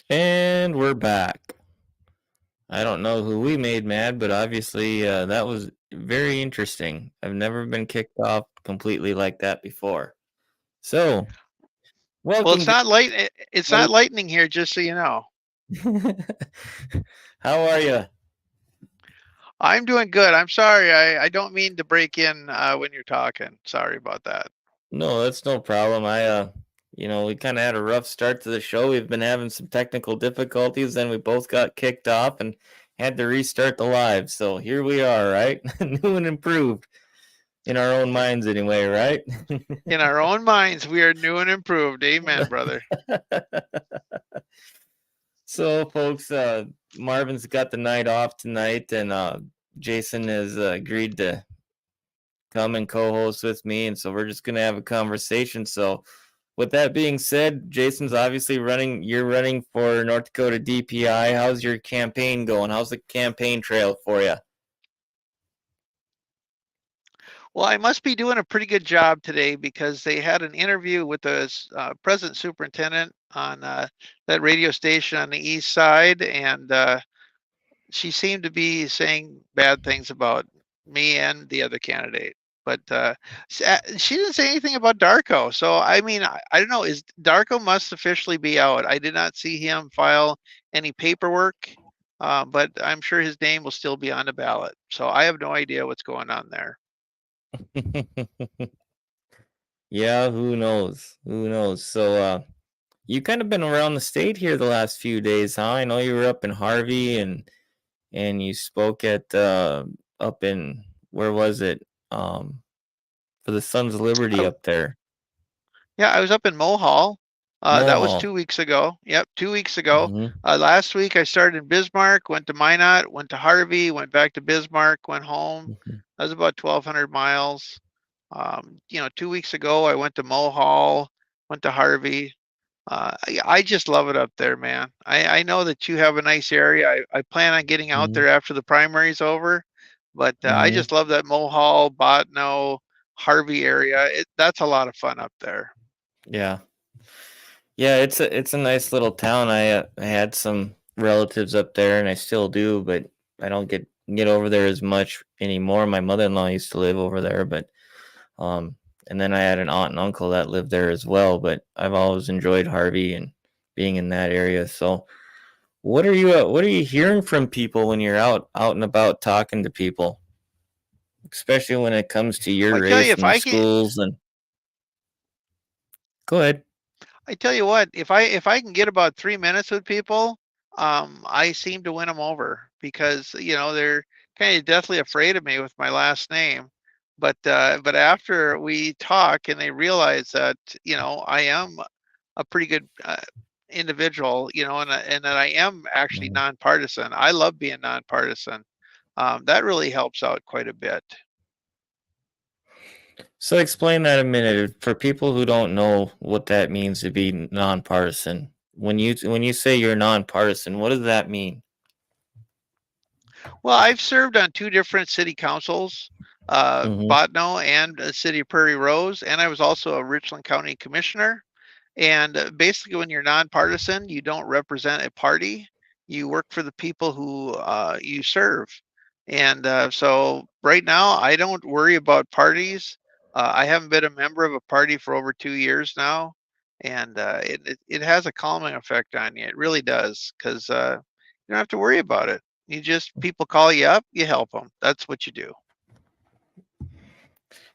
And we're back. I don't know who we made mad, but obviously that was very interesting. I've never been kicked off completely like that before. So, Well, welcome, it's not Jason. lightning here, just so you know. How are you? I'm doing good. I'm sorry. I don't mean to break in when you're talking. Sorry about that. No, that's no problem. We kind of had a rough start to the show. We've been having some technical difficulties, then we both got kicked off and had to restart the live. So here we are, right? New and improved in our own minds, anyway, right? In our own minds, we are new and improved. Amen, brother. So, folks, Marvin's got the night off tonight, and Jason has agreed to come and co-host with me, and so we're just gonna have a conversation. So, with that being said, Jason's obviously running. You're running for North Dakota DPI. How's your campaign going? How's the campaign trail for you? Well, I must be doing a pretty good job today because they had an interview with the present superintendent on that radio station on the east side, and she seemed to be saying bad things about me and the other candidate. But she didn't say anything about Darko. So, I mean, I don't know. Is Darko must officially be out? I did not see him file any paperwork, but I'm sure his name will still be on the ballot. So I have no idea what's going on there. Yeah, who knows? Who knows? So, you kind of been around the state here the last few days, huh? I know you were up in Harvey and you spoke at up in where was it? For the Sons of Liberty I, up there. Yeah, I was up in Mohall. That was Mohall. 2 weeks ago. Yep, 2 weeks ago. Mm-hmm. Last week I started in Bismarck, went to Minot, went to Harvey, went back to Bismarck, went home. Mm-hmm. That was about 1,200 miles. 2 weeks ago I went to Mohall, went to Harvey. I just love it up there, man. I know that you have a nice area. I plan on getting out Mm-hmm. there after the primary's over, but I Mm-hmm. just love that Mohall, Botno, Harvey area. That's a lot of fun up there. Yeah. Yeah, it's a nice little town. I had some relatives up there, and I still do, but I don't get over there as much anymore. My mother-in-law used to live over there, but um, and then I had an aunt and uncle that lived there as well. But I've always enjoyed Harvey and being in that area. So, what are you hearing from people when you're out and about talking to people, especially when it comes to Well, your race and schools and go ahead. I tell you what, if I can get about 3 minutes with people, I seem to win them over because they're kind of deathly afraid of me with my last name. But after we talk and they realize that I am a pretty good individual, and that I am actually Mhm. nonpartisan. I love being nonpartisan. That really helps out quite a bit. So explain that a minute for people who don't know what that means to be nonpartisan. When you say you're nonpartisan, what does that mean? Well, I've served on two different city councils, Mm-hmm. Botno and the city of Prairie Rose, and I was also a Richland County commissioner. And basically, when you're nonpartisan, you don't represent a party. You work for the people who you serve. And so right now, I don't worry about parties. I haven't been a member of a party for over 2 years now. And it has a calming effect on you. It really does, because you don't have to worry about it. People call you up, you help them. That's what you do.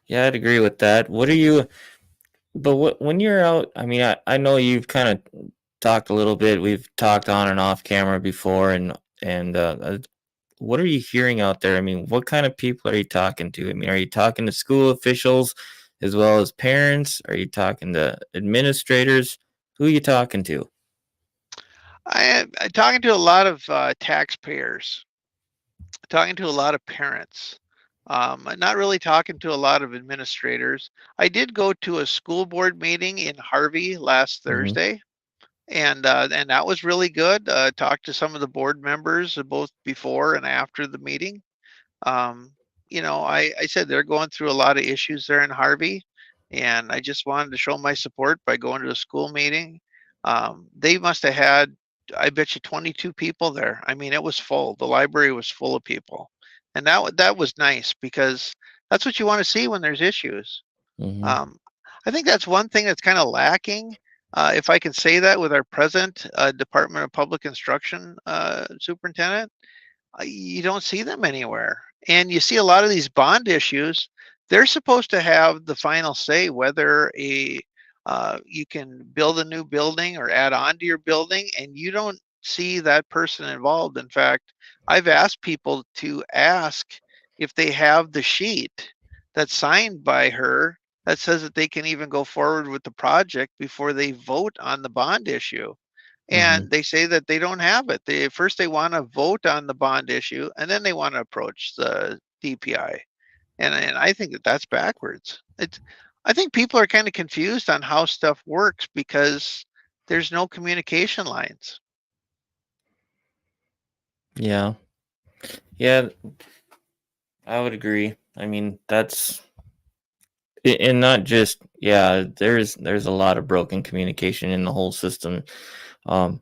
Yeah, I'd agree with that. What are you? But when you're out, I mean, I know you've kind of talked a little bit. We've talked on and off camera before, and what are you hearing out there? I mean, what kind of people are you talking to? I mean, are you talking to school officials as well as parents? Are you talking to administrators? Who are you talking to? I'm talking to a lot of taxpayers, talking to a lot of parents, not really talking to a lot of administrators. I did go to a school board meeting in Harvey last Mm-hmm. Thursday, and that was really good. Talked to some of the board members both before and after the meeting. Um, I said they're going through a lot of issues there in Harvey, and I just wanted to show my support by going to a school meeting. They must have had I bet you 22 people there. I mean, it was full. The library was full of people, and that was nice because that's what you want to see when there's issues. Mm-hmm. Um, I think that's one thing that's kind of lacking. If I can say that with our present Department of Public Instruction superintendent, you don't see them anywhere. And you see a lot of these bond issues, they're supposed to have the final say whether you can build a new building or add on to your building, and you don't see that person involved. In fact, I've asked people to ask if they have the sheet that's signed by her that says that they can even go forward with the project before they vote on the bond issue. Mm-hmm. And they say that they don't have it. They want to vote on the bond issue, and then they want to approach the DPI. And I think that that's backwards. I think people are kind of confused on how stuff works because there's no communication lines. Yeah. Yeah, I would agree. I mean, that's and not just, yeah, there's a lot of broken communication in the whole system. Um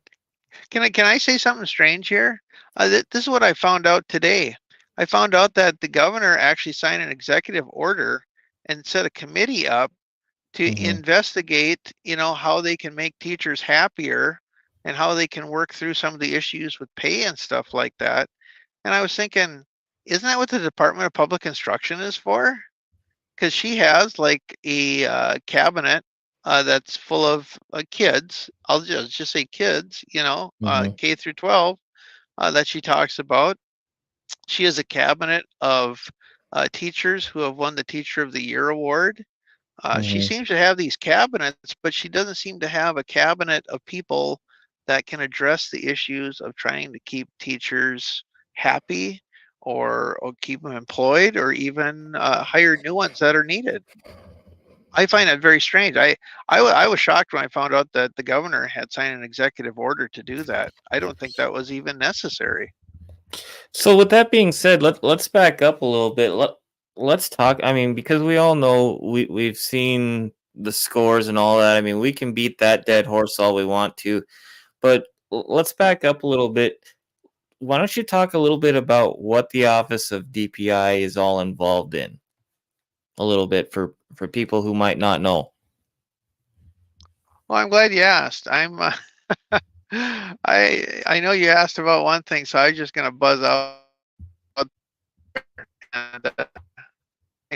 Can I say something strange here? This is what I found out today. I found out that the governor actually signed an executive order and set a committee up to mhm, investigate, how they can make teachers happier and how they can work through some of the issues with pay and stuff like that. And I was thinking, isn't that what the Department of Public Instruction is for? Because she has like a cabinet that's full of kids. I'll just say kids, mhm, K through 12 that she talks about. She has a cabinet of teachers who have won the Teacher of the Year award. She mhm. seems to have these cabinets, but she doesn't seem to have a cabinet of people that can address the issues of trying to keep teachers happy or keep them employed or even hire new ones that are needed. I find that very strange. I was shocked when I found out that the governor had signed an executive order to do that. I don't think that was even necessary. So with that being said, let's back up a little bit. Let's talk. I mean, because we all know we've seen the scores and all that. I mean, we can beat that dead horse all we want to, but let's back up a little bit. Why don't you talk a little bit about what the Office of DPI is all involved in? A little bit for people who might not know. Well, I'm glad you asked. I know you asked about one thing, so I'm just gonna buzz out and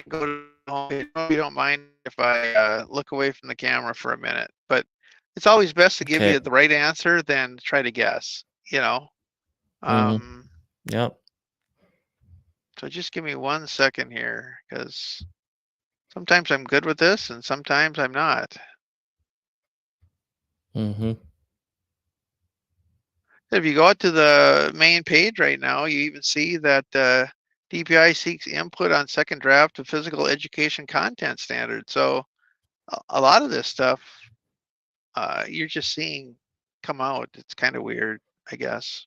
go to the homepage. If you don't mind if I look away from the camera for a minute, but it's always best to give Okay. you the right answer than try to guess, you know. Mhm. Um, Yep. so just give me 1 second here, because sometimes I'm good with this and sometimes I'm not. Mhm. If you go out to the main page right now, you even see that DPI seeks input on second draft of physical education content standards. So a lot of this stuff you're just seeing come out. It's kind of weird, I guess.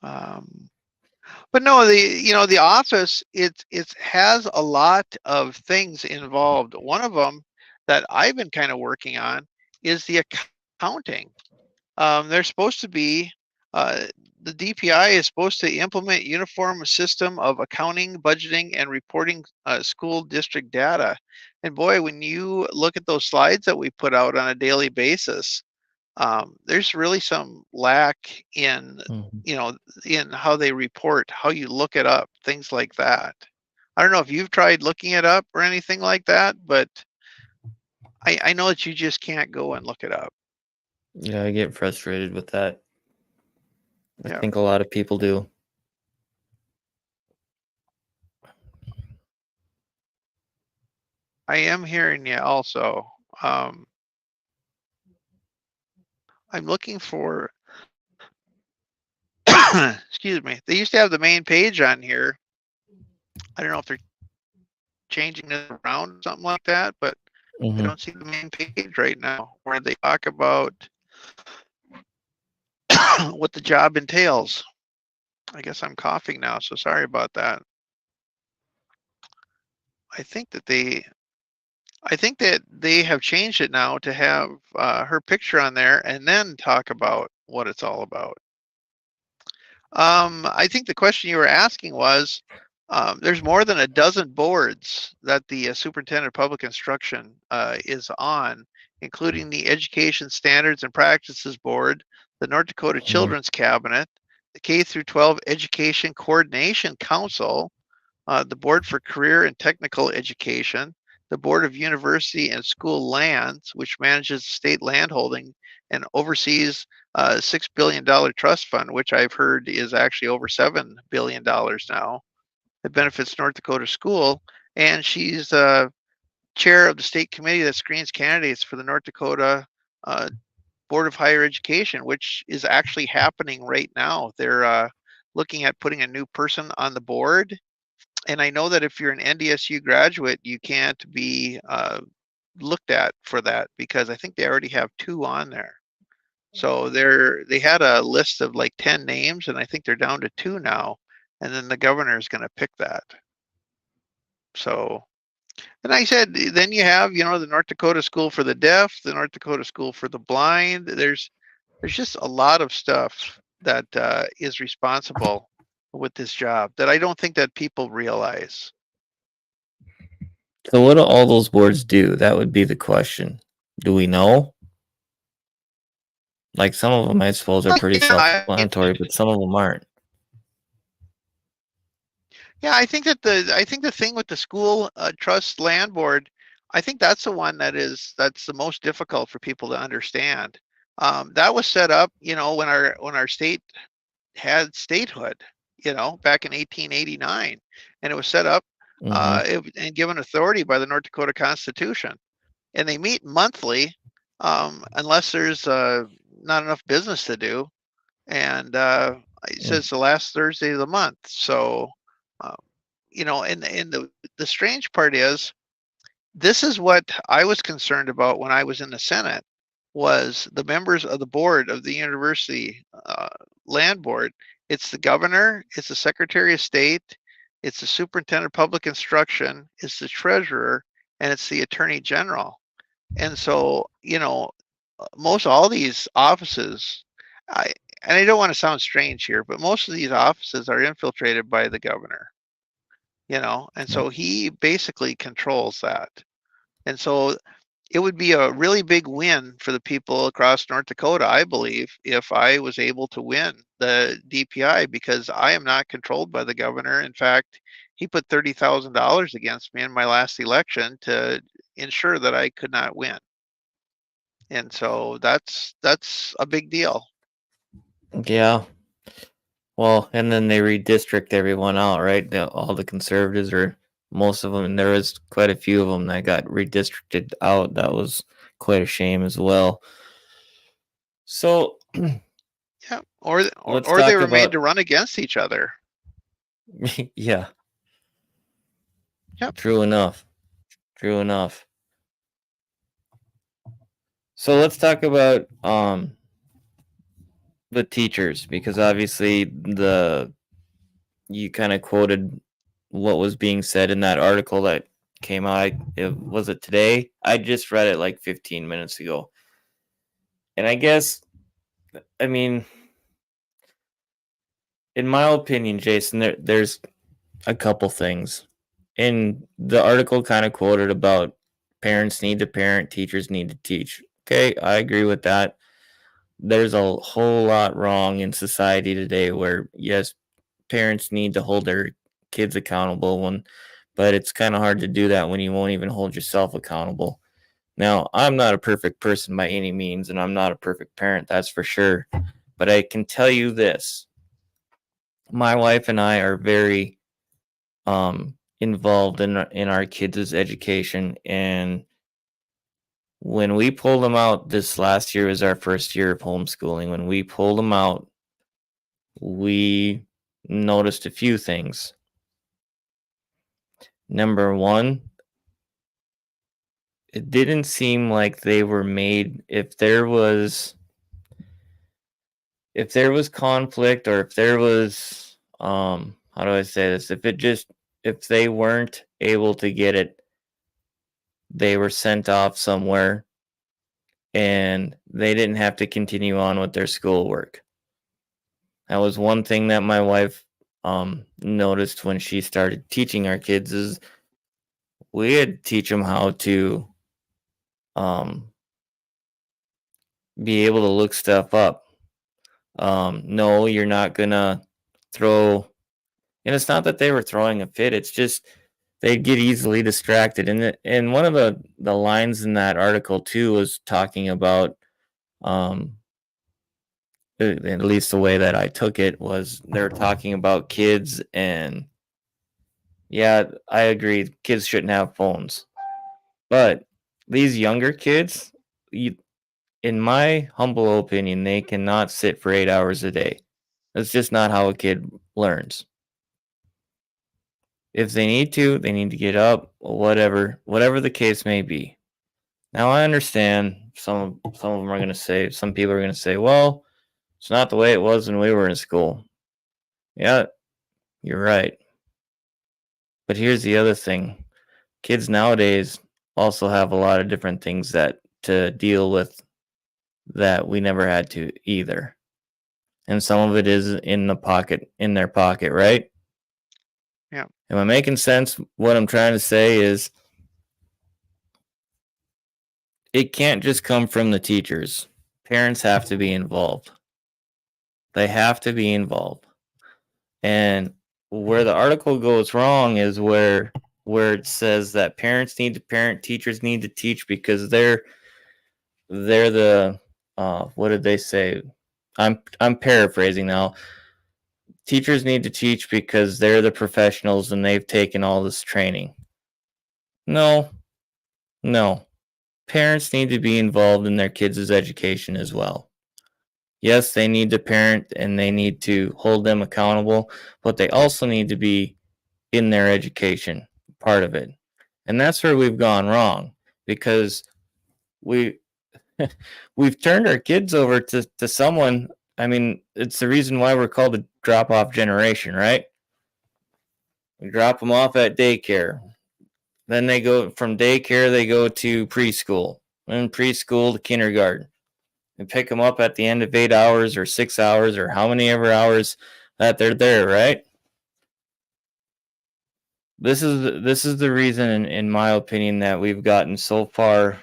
Um, but no, the office it has a lot of things involved. One of them that I've been kind of working on is the accounting. They're supposed to be uh, the DPI is supposed to implement uniform system of accounting, budgeting, and reporting school district data. And boy, when you look at those slides that we put out on a daily basis, there's really some lack in Mhm. you know in how they report, how you look it up, things like that. I don't know if you've tried looking it up or anything like that, but I know that you just can't go and look it up. Yeah, I get frustrated with that. I Yeah, think a lot of people do. I am hearing you also. Um, I'm looking for, excuse me, they used to have the main page on here. I don't know if they're changing it around or something like that, but I Mhm. don't see the main page right now where they talk about what the job entails. I guess I'm coughing now, so sorry about that. I think that they, I think that they have changed it now to have her picture on there and then talk about what it's all about. I think the question you were asking was, there's more than a dozen boards that the Superintendent of Public Instruction is on, including the Education Standards and Practices Board, the North Dakota Mhm. Children's Cabinet, the K through 12 Education Coordination Council, the Board for Career and Technical Education, the Board of University and School Lands, which manages state landholding and oversees a $6 billion trust fund, which I've heard is actually over $7 billion now. It benefits North Dakota School. And she's chair of the state committee that screens candidates for the North Dakota Board of Higher Education, which is actually happening right now. They're looking at putting a new person on the board. And I know that if you're an NDSU graduate, you can't be looked at for that because I think they already have 2 on there. So they had a list of like 10 names, and I think they're down to 2 now. And then the governor is going to pick that. So, and I said, then you have, the North Dakota School for the Deaf, the North Dakota School for the Blind. There's just a lot of stuff that is responsible with this job that I don't think that people realize. So what do all those boards do? That would be the question. Do we know? Like some of them, I suppose, are pretty Yeah, self-explanatory, but some of them aren't. yeah, I think the thing with the school trust land board, I think that's the one that's the most difficult for people to understand. That was set up, when our state had statehood, back in 1889, and it was set up Hmm. and given authority by the North Dakota Constitution. And they meet monthly, unless there's not enough business to do, and it says the last Thursday of the month. So, uh, and the strange part is, this is what I was concerned about when I was in the Senate, was the members of the board of the university land board. It's the governor, it's the secretary of state, it's the superintendent of public instruction, it's the treasurer, and it's the attorney general. And so, most all these offices, I and I don't want to sound strange here, but most of these offices are infiltrated by the governor, and so he basically controls that. And so it would be a really big win for the people across North Dakota, I believe, if I was able to win the DPI, because I am not controlled by the governor. In fact, he put $30,000 against me in my last election to ensure that I could not win. And so that's a big deal. Yeah. Well, and then they redistrict everyone out, right? All the conservatives, or most of them, and there was quite a few of them that got redistricted out. That was quite a shame as well. So Yeah, or let's or they talk were made about to run against each other. yeah, Yep. true enough. True enough. So let's talk about the teachers, because obviously the you kind of quoted what was being said in that article that came out. Was it today? I just read it like 15 minutes ago. And I guess, I mean, in my opinion, Jason, there's a couple things. In the article kind of quoted about parents need to parent, teachers need to teach. Okay, I agree with that. There's a whole lot wrong in society today where, yes, parents need to hold their kids accountable but it's kind of hard to do that when you won't even hold yourself accountable. Now, I'm not a perfect person by any means, and I'm not a perfect parent, that's for sure. But I can tell you this: my wife and I are very involved in our kids' education, and when we pulled them out, this last year was our first year of homeschooling. When we pulled them out, we noticed a few things. Number one, it didn't seem like they were made. If there was conflict, or if there was, how do I say this, if they weren't able to get it, they were sent off somewhere, and they didn't have to continue on with their schoolwork. That was one thing that my wife noticed when she started teaching our kids is we had to teach them how to um, be able to look stuff up. No, you're not gonna throw. And it's not that they were throwing a fit. It's just they'd get easily distracted. And one of the lines in that article too was talking about um, at least the way that I took it was they're talking about kids and yeah, I agree. Kids shouldn't have phones, but these younger kids, you, in my humble opinion, they cannot sit for 8 hours a day. That's just not how a kid learns. If they need to get up, whatever the case may be. Now I understand some of them are going to say, some people are going to say, well, it's not the way it was when we were in school. Yeah, you're right. But here's the other thing. Kids nowadays also have a lot of different things that to deal with that we never had to either. And some of it is in their pocket, right? Yeah. Am I making sense? What I'm trying to say is it can't just come from the teachers. Parents have to be involved. They have to be involved. And where the article goes wrong is where it says that parents need to parent, teachers need to teach because they're the what did they say? I'm paraphrasing now. Teachers need to teach because they're the professionals and they've taken all this training. No, no. Parents need to be involved in their kids' education as well. Yes, they need to parent and they need to hold them accountable, but they also need to be in their education part of it. And that's where we've gone wrong because we we've turned our kids over to someone. I mean, it's the reason why we're called a drop off generation, right? We drop them off at daycare. Then they go from daycare, they go to preschool, and preschool to kindergarten. We pick them up at the end of 8 hours or 6 hours or how many ever hours that they're there, right? This is the reason, in my opinion, that we've gotten so far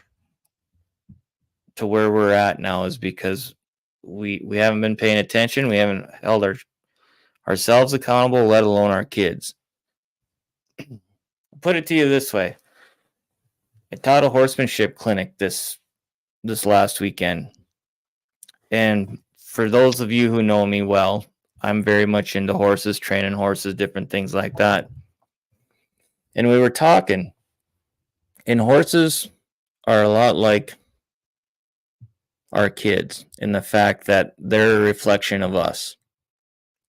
to where we're at now is because we haven't been paying attention. We haven't held ourselves accountable, let alone our kids. Put it to you this way: I taught a horsemanship clinic this last weekend, and for those of you who know me well, I'm very much into horses, training horses, different things like that. And we were talking, and horses are a lot like our kids in the fact that they're a reflection of us.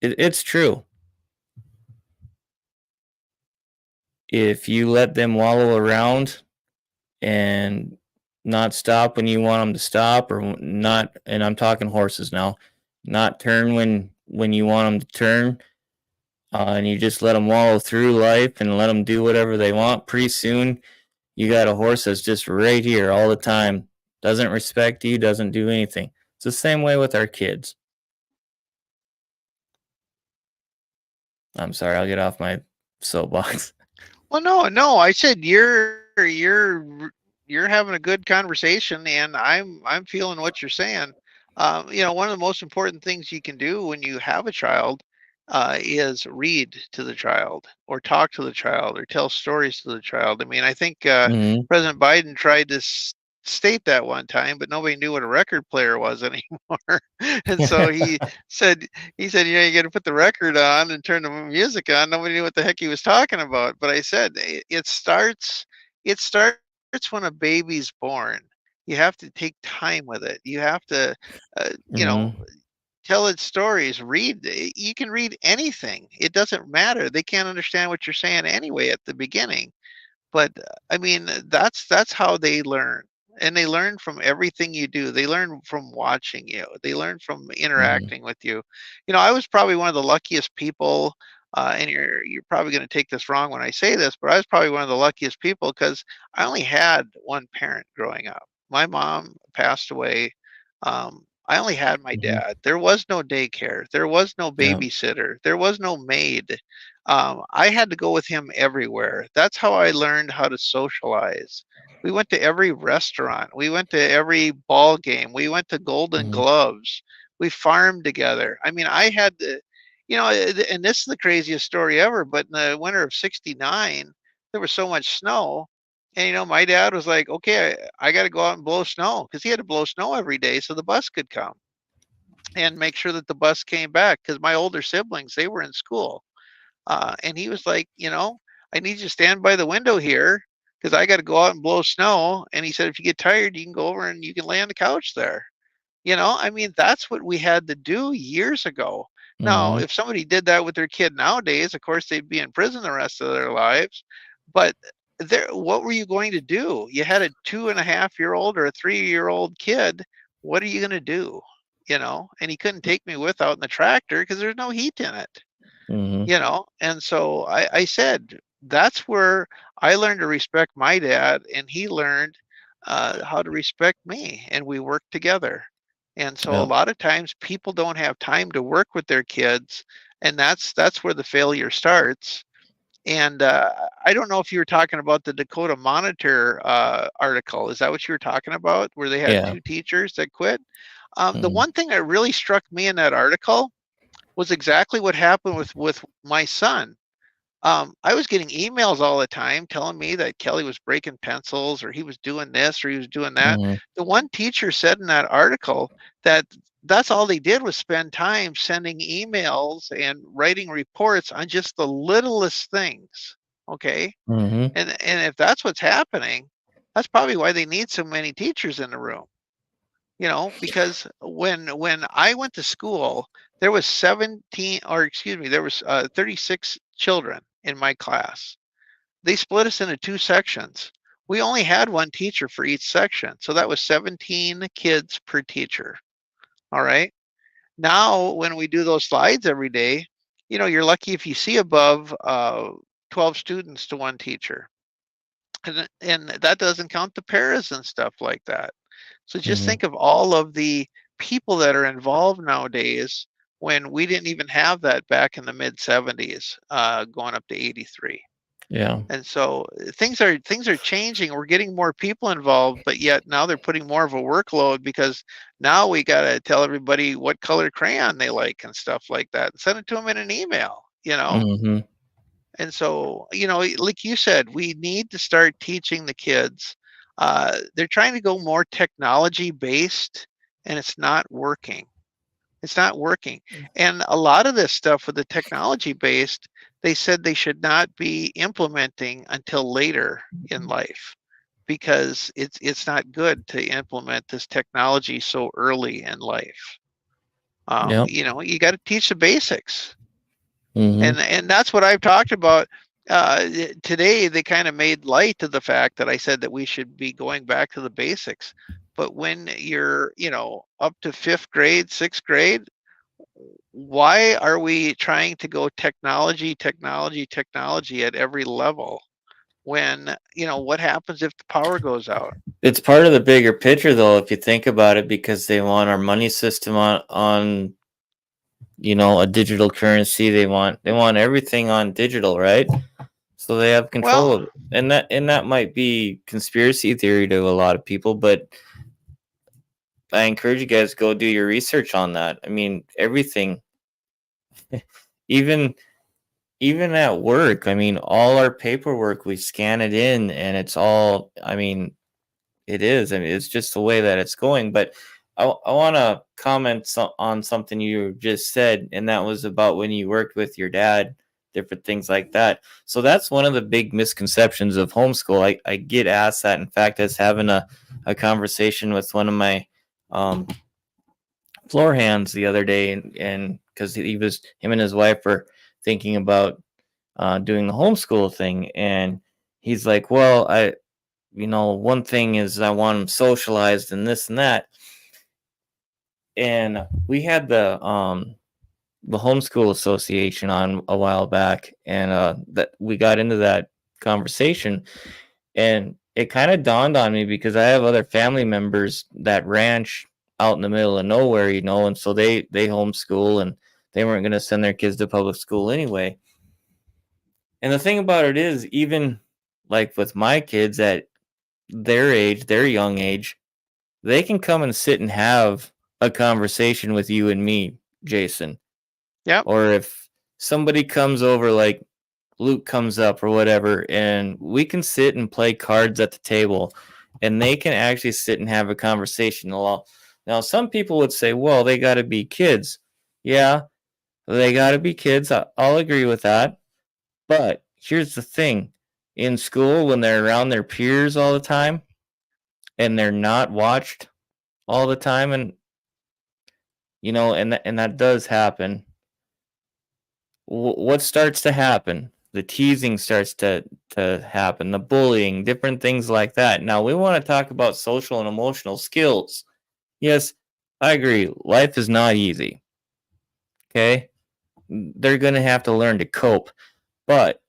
It's true. If you let them wallow around and not stop when you want them to stop, or not, and I'm talking horses now, not turn when you want them to turn, and you just let them wallow through life and let them do whatever they want, pretty soon you got a horse that's just right here all the time, doesn't respect you, doesn't do anything. It's the same way with our kids. I'm sorry, I'll get off my soapbox. Well, no. I said you're having a good conversation, and I'm feeling what you're saying. One of the most important things you can do when you have a child is read to the child, or talk to the child, or tell stories to the child. I mean, I think Hmm. President Biden tried to state that one time, but nobody knew what a record player was anymore. And so said, you got to put the record on and turn the music on. Nobody knew what the heck he was talking about. But I said, it starts when a baby's born. You have to take time with it. You have to, uh, you know, Hmm. tell it stories. Read. You can read anything. It doesn't matter. They can't understand what you're saying anyway at the beginning. But I mean, that's how they learn. And they learn from everything you do. They learn from watching you. They learn from Hmm. interacting with you. I was probably one of the luckiest people, and you're probably going to take this wrong when I say this, but I was probably one of the luckiest people because I only had one parent growing up. my mom passed away, I only had my Mhm. dad. There was no daycare. There was no Yeah. babysitter. There was no maid. I had to go with him everywhere. That's how I learned how to socialize. We went to every restaurant. We went to every ball game. We went to Golden Mhm. Gloves. We farmed together. I mean, I had to, and this is the craziest story ever, but in the winter of '69, there was so much snow. And my dad was like, okay, I got to go out and blow snow because he had to blow snow every day so the bus could come and make sure that the bus came back because my older siblings, they were in school. And he was like, I need you to stand by the window here because I got to go out and blow snow. And he said, if you get tired, you can go over and you can lay on the couch there. I mean, that's what we had to do years ago. Now, Mhm. if somebody did that with their kid nowadays, of course, they'd be in prison the rest of their lives. But what were you going to do? You had a 2.5-year-old or a 3-year-old kid. What are you going to do? And he couldn't take me with out in the tractor because there's no heat in it. Mhm. And so I said that's where I learned to respect my dad, and he learned how to respect me, and we worked together. And so a Yeah. lot of times people don't have time to work with their kids, and that's where the failure starts. And I don't know if you were talking about the Dakota Monitor article. Is that what you were talking about, where they had Yeah. two teachers that quit? The Mhm. one thing that really struck me in that article was exactly what happened with my son. I was getting emails all the time telling me that Kelly was breaking pencils or he was doing this or he was doing that. Mhm. The one teacher said in that article that that's all they did was spend time sending emails and writing reports on just the littlest things. Okay. Mhm. And if that's what's happening, that's probably why they need so many teachers in the room. Because when I went to school, there was 17, or excuse me, there was 36 children in my class. They split us into two sections. We only had one teacher for each section, so that was 17 kids per teacher. All right. Now, when we do those slides every day, you're lucky if you see above 12 students to one teacher, and that doesn't count the paras and stuff like that. So just Mhm. think of all of the people that are involved nowadays when we didn't even have that back in the mid 70s, going up to 83. Yeah. And so things are changing. We're getting more people involved, but yet now they're putting more of a workload because now we got to tell everybody what color crayon they like and stuff like that and send it to them in an email. Mhm. And so, like you said, we need to start teaching the kids. They're trying to go more technology based, and it's not working. It's not working. And a lot of this stuff with the technology based, they said they should not be implementing until later in life because it's not good to implement this technology so early in life. Yep. You got to teach the basics. Mhm. And that's what I've talked about. Today, they kind of made light of the fact that I said that we should be going back to the basics. But when you're, up to fifth grade, sixth grade, why are we trying to go technology, technology, technology at every level? When, what happens if the power goes out? It's part of the bigger picture, though, if you think about it, because they want our money system on a digital currency. They want everything on digital, right? So they have control Well, of it, and that might be conspiracy theory to a lot of people, but I encourage you guys to go do your research on that. I mean, everything, even even at work. I mean, all our paperwork, we scan it in, and it's all. I mean, it is. I mean, it's just the way that it's going. But I want to comment on something you just said, and that was about when you worked with your dad, different things like that. So that's one of the big misconceptions of homeschool. I get asked that. In fact, I was having a conversation with one of my um, floor hands the other day, and because him and his wife were thinking about doing the homeschool thing, and he's like, well, one thing is I want them socialized and this and that. And we had the homeschool association on a while back, and that we got into that conversation, and it kind of dawned on me because I have other family members that ranch out in the middle of nowhere, and so they homeschool and they weren't going to send their kids to public school anyway. And the thing about it is, even like with my kids at their age, their young age, they can come and sit and have a conversation with you and me, Jason. Yep. Or if somebody comes over, like Luke comes up or whatever, and we can sit and play cards at the table, and they can actually sit and have a conversation. Now, some people would say, well, they got to be kids. Yeah, they got to be kids. I'll agree with that. But here's the thing, in school, when they're around their peers all the time and they're not watched all the time, and that does happen. What starts to happen? The teasing starts to happen, the bullying, different things like that. Now we want to talk about social and emotional skills. Yes, I agree. Life is not easy. Okay? They're going to have to learn to cope. But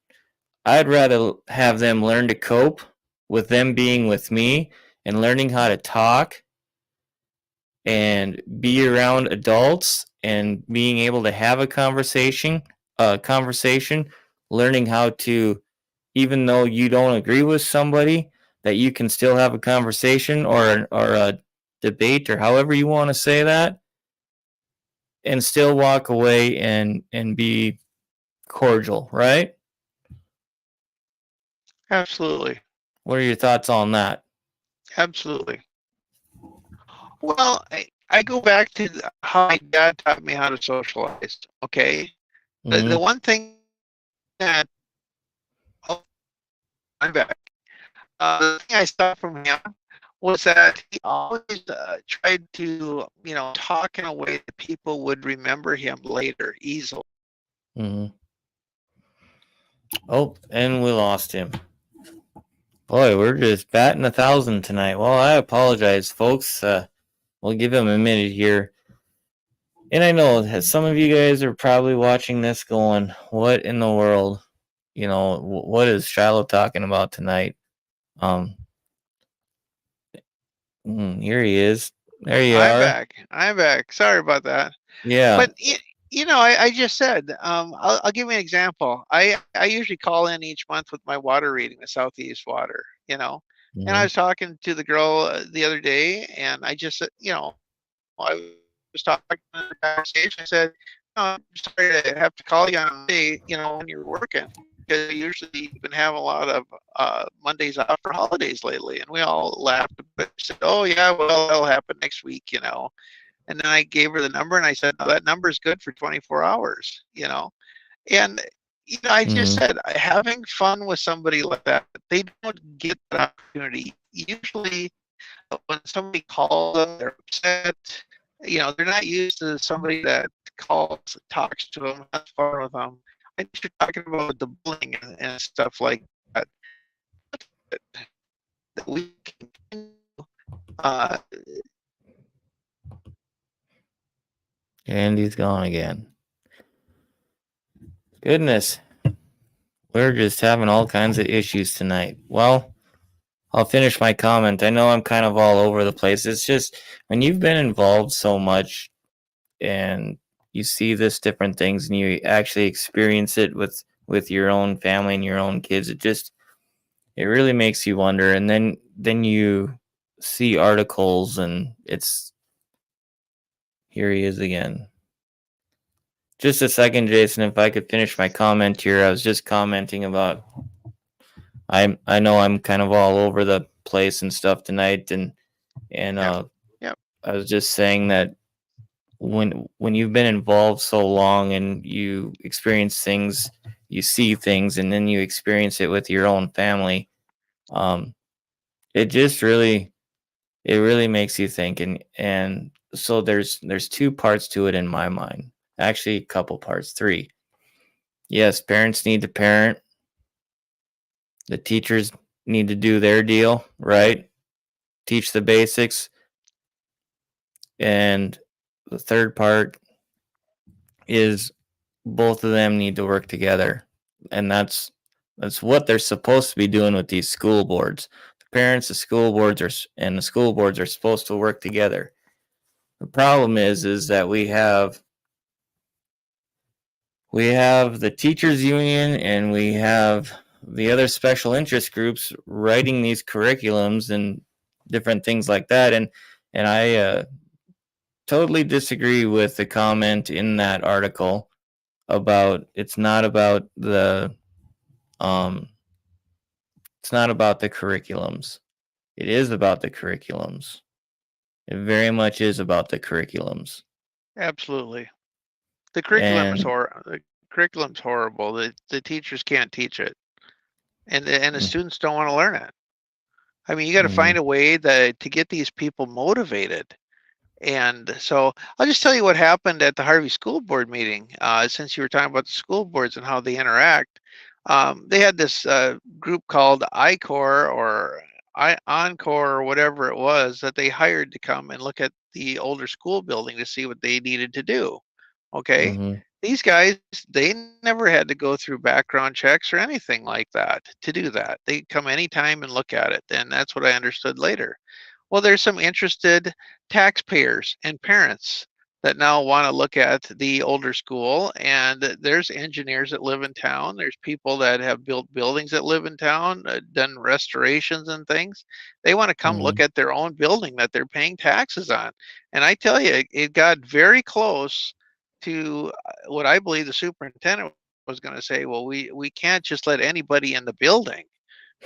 I'd rather have them learn to cope with them being with me and learning how to talk and be around adults and being able to have a conversation, learning how to, even though you don't agree with somebody, that you can still have a conversation or a debate or however you want to say that, and still walk away and be cordial, right? Absolutely. What are your thoughts on that? Absolutely. Well, I go back to how my dad taught me how to socialize. Okay. The Mm-hmm. one thing that, oh, I'm back. The thing I saw from him was that he always tried to, talk in a way that people would remember him later easily. Mm-hmm. Oh, and we lost him. Boy, we're just batting 1,000 tonight. Well, I apologize, folks. We'll give him a minute here. And I know that some of you guys are probably watching this going, what in the world? What is Shilo talking about tonight? Um, Here he is. There you I'm are. back. I'm back. Sorry about that. Yeah. But I just said, I'll give you an example. I usually call in each month with my water reading, the Southeast water, and I Mm-hmm. was talking to the girl the other day, and I just said, I was talking to her backstage. I said, I'm sorry to have to call you on Monday, when you're working, because usually you've been having a lot of Mondays off for holidays lately. And we all laughed, but said, oh, yeah, well, that'll happen next week, And then I gave her the number and I said, no, that number is good for 24 hours. And, I just Mm-hmm. said, having fun with somebody like that, they don't get that opportunity. Usually, when somebody calls them, they're upset. They're not used to somebody that calls, talks to them, has fun with them. I think you're talking about the bullying and stuff like that. That we can, uh, And he's gone again. Goodness. We're just having all kinds of issues tonight. Well, I'll finish my comment. I know I'm kind of all over the place. It's just when you've been involved so much and you see this different things and you actually experience it with your own family and your own kids, it really makes you wonder. And then you see articles and it's here he is again. Just a second, Jason, if I could finish my comment here. I was just commenting about I know I'm kind of all over the place and stuff tonight, and yeah, yeah, I was just saying that when you've been involved so long and you experience things, you see things, and then you experience it with your own family, um, it just really makes you think, and so there's two parts to it in my mind. Actually, a couple parts, three. Yes, parents need to parent. The teachers need to do their deal, right? Teach the basics. And the third part is both of them need to work together. And that's what they're supposed to be doing with these school boards. The parents, and the school boards are supposed to work together. The problem is that we have the teachers union and we have the other special interest groups writing these curriculums and different things like that, and I totally disagree with the comment in that article about um it's not about the curriculums. It is about the curriculums. It very much is about the curriculums. Absolutely. The And curriculum's horrible. The teachers can't teach it, and the students don't want to learn it. I mean, you got to mm, find a way to get these people motivated. And so I'll just tell you what happened at the Harvey School Board meeting. Since you were talking about the school boards and how they interact, they had this group called ICOR or Encore or whatever it was that they hired to come and look at the older school building to see what they needed to do. Okay. mhm, These guys, they never had to go through background checks or anything like that to do that. They come anytime and look at it. And that's what I understood later. Well, there's some interested taxpayers and parents that now want to look at the older school, and there's engineers that live in town. There's people that have built buildings that live in town, done restorations and things. They want to come look mhm, at their own building that they're paying taxes on. And I tell you, it got very close to what I believe the superintendent was going to say. Well, we can't just let anybody in the building,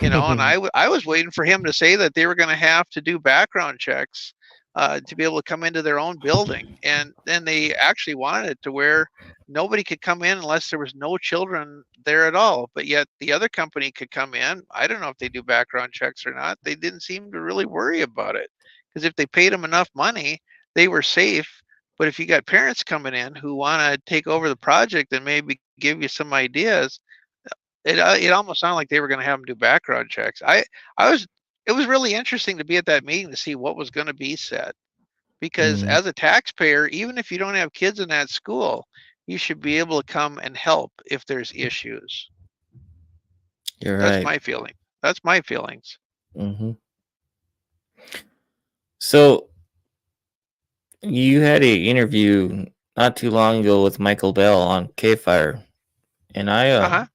and I was waiting for him to say that they were going to have to do background checks to be able to come into their own building. And then they actually wanted it to where nobody could come in unless there was no children there at all. But yet the other company could come in. I don't know if they do background checks or not. They didn't seem to really worry about it, because if they paid them enough money, they were safe. But if you got parents coming in who want to take over the project and maybe give you some ideas, it almost sounded like they were going to have them do background checks. I was It was really interesting to be at that meeting to see what was going to be said, because mhm. as a taxpayer, even if you don't have kids in that school, you should be able to come and help if there's issues. You're That's right. my feeling. That's my feelings. Mhm. So you had a interview not too long ago with Michael Bell on K-Fire, and Uh-huh.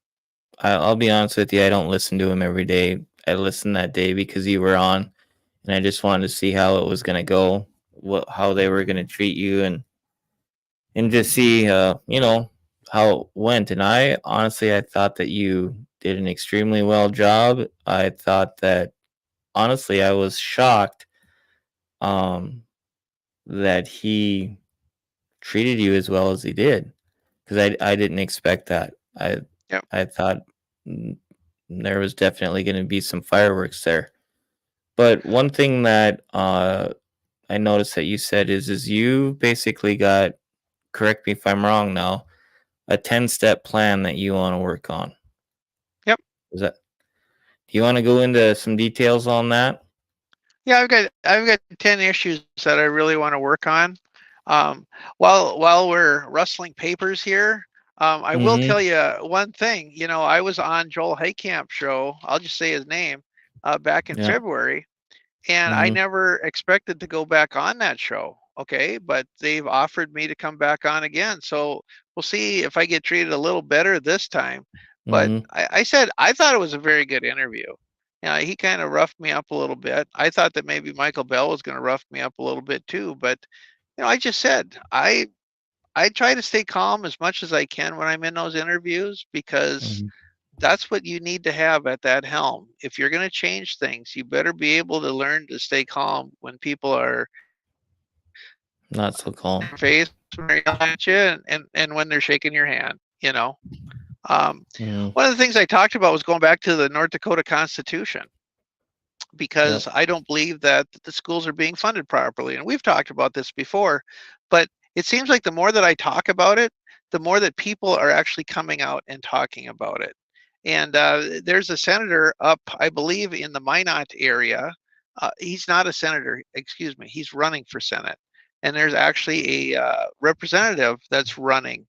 I'll be honest with you, I don't listen to him every day. I listened that day because you were on, and I just wanted to see how it was gonna go, how they were gonna treat you, and just see, how it went. And I honestly, I thought that you did an extremely well job. I thought that honestly, I was shocked, um, that he treated you as well as he did, because I didn't expect that. Yep. I thought mm, there was definitely going to be some fireworks there. But one thing that I noticed that you said is you basically got, correct me if I'm wrong now, a 10-step plan that you want to work on. Yep. Is that Do you want to go into some details on that? Yeah, I've got 10 issues that I really want to work on. Um, while we're rustling papers here, I will Mm-hmm. tell you one thing. I was on Joel Heitkamp show. I'll just say his name back in Yeah. February, and I Mm-hmm. never expected to go back on that show. Okay, but they've offered me to come back on again, so we'll see if I get treated a little better this time. But Mm-hmm. I said I thought it was a very good interview. He kind of roughed me up a little bit. I thought that maybe Michael Bell was going to rough me up a little bit too, but I just said I try to stay calm as much as I can when I'm in those interviews, because Mm-hmm. that's what you need to have at that helm. If you're going to change things, you better be able to learn to stay calm when people are Not so calm. face when they're yelling at you, and when they're shaking your hand. Um, Mm-hmm. One of the things I talked about was going back to the North Dakota Constitution, because Yep. I don't believe that the schools are being funded properly. And we've talked about this before, but it seems like the more that I talk about it, the more that people are actually coming out and talking about it. And there's a senator up, I believe, in the Minot area. He's not a senator, excuse me, he's running for Senate. And there's actually a representative that's running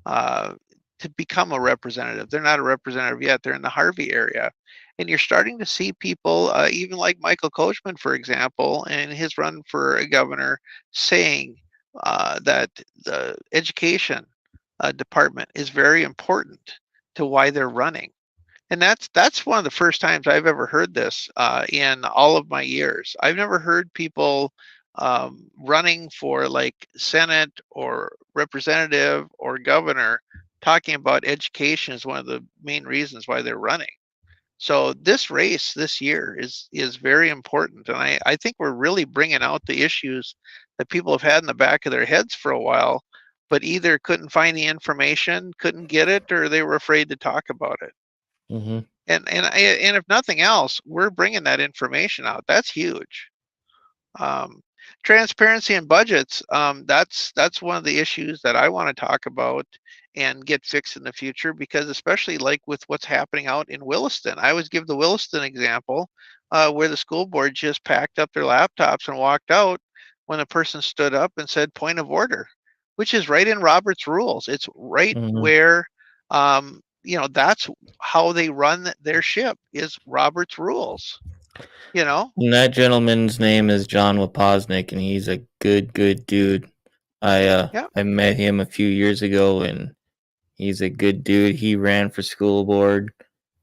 uh, to become a representative. They're not a representative yet, they're in the Harvey area. And you're starting to see people, even like Michael Coachman, for example, and his run for a governor, saying that the education department is very important to why they're running. And that's one of the first times I've ever heard this in all of my years. I've never heard people running for like Senate or representative or governor talking about education as one of the main reasons why they're running. So this race this year is very important, and I think we're really bringing out the issues that people have had in the back of their heads for a while, but either couldn't find the information, couldn't get it, or they were afraid to talk about it. Mm-hmm. And if nothing else, we're bringing that information out. That's huge. Um, Transparency and budgets. That's one of the issues that I want to talk about and get fixed in the future, because especially like with what's happening out in Williston. I always give the Williston example, where the school board just packed up their laptops and walked out when a person stood up and said point of order, which is right in Robert's rules. It's right Mm-hmm. where that's how they run their ship, is Robert's rules, you know? And that gentleman's name is John Waposnik, and he's a good dude. Yeah. I met him a few years ago, and he's a good dude. He ran for school board,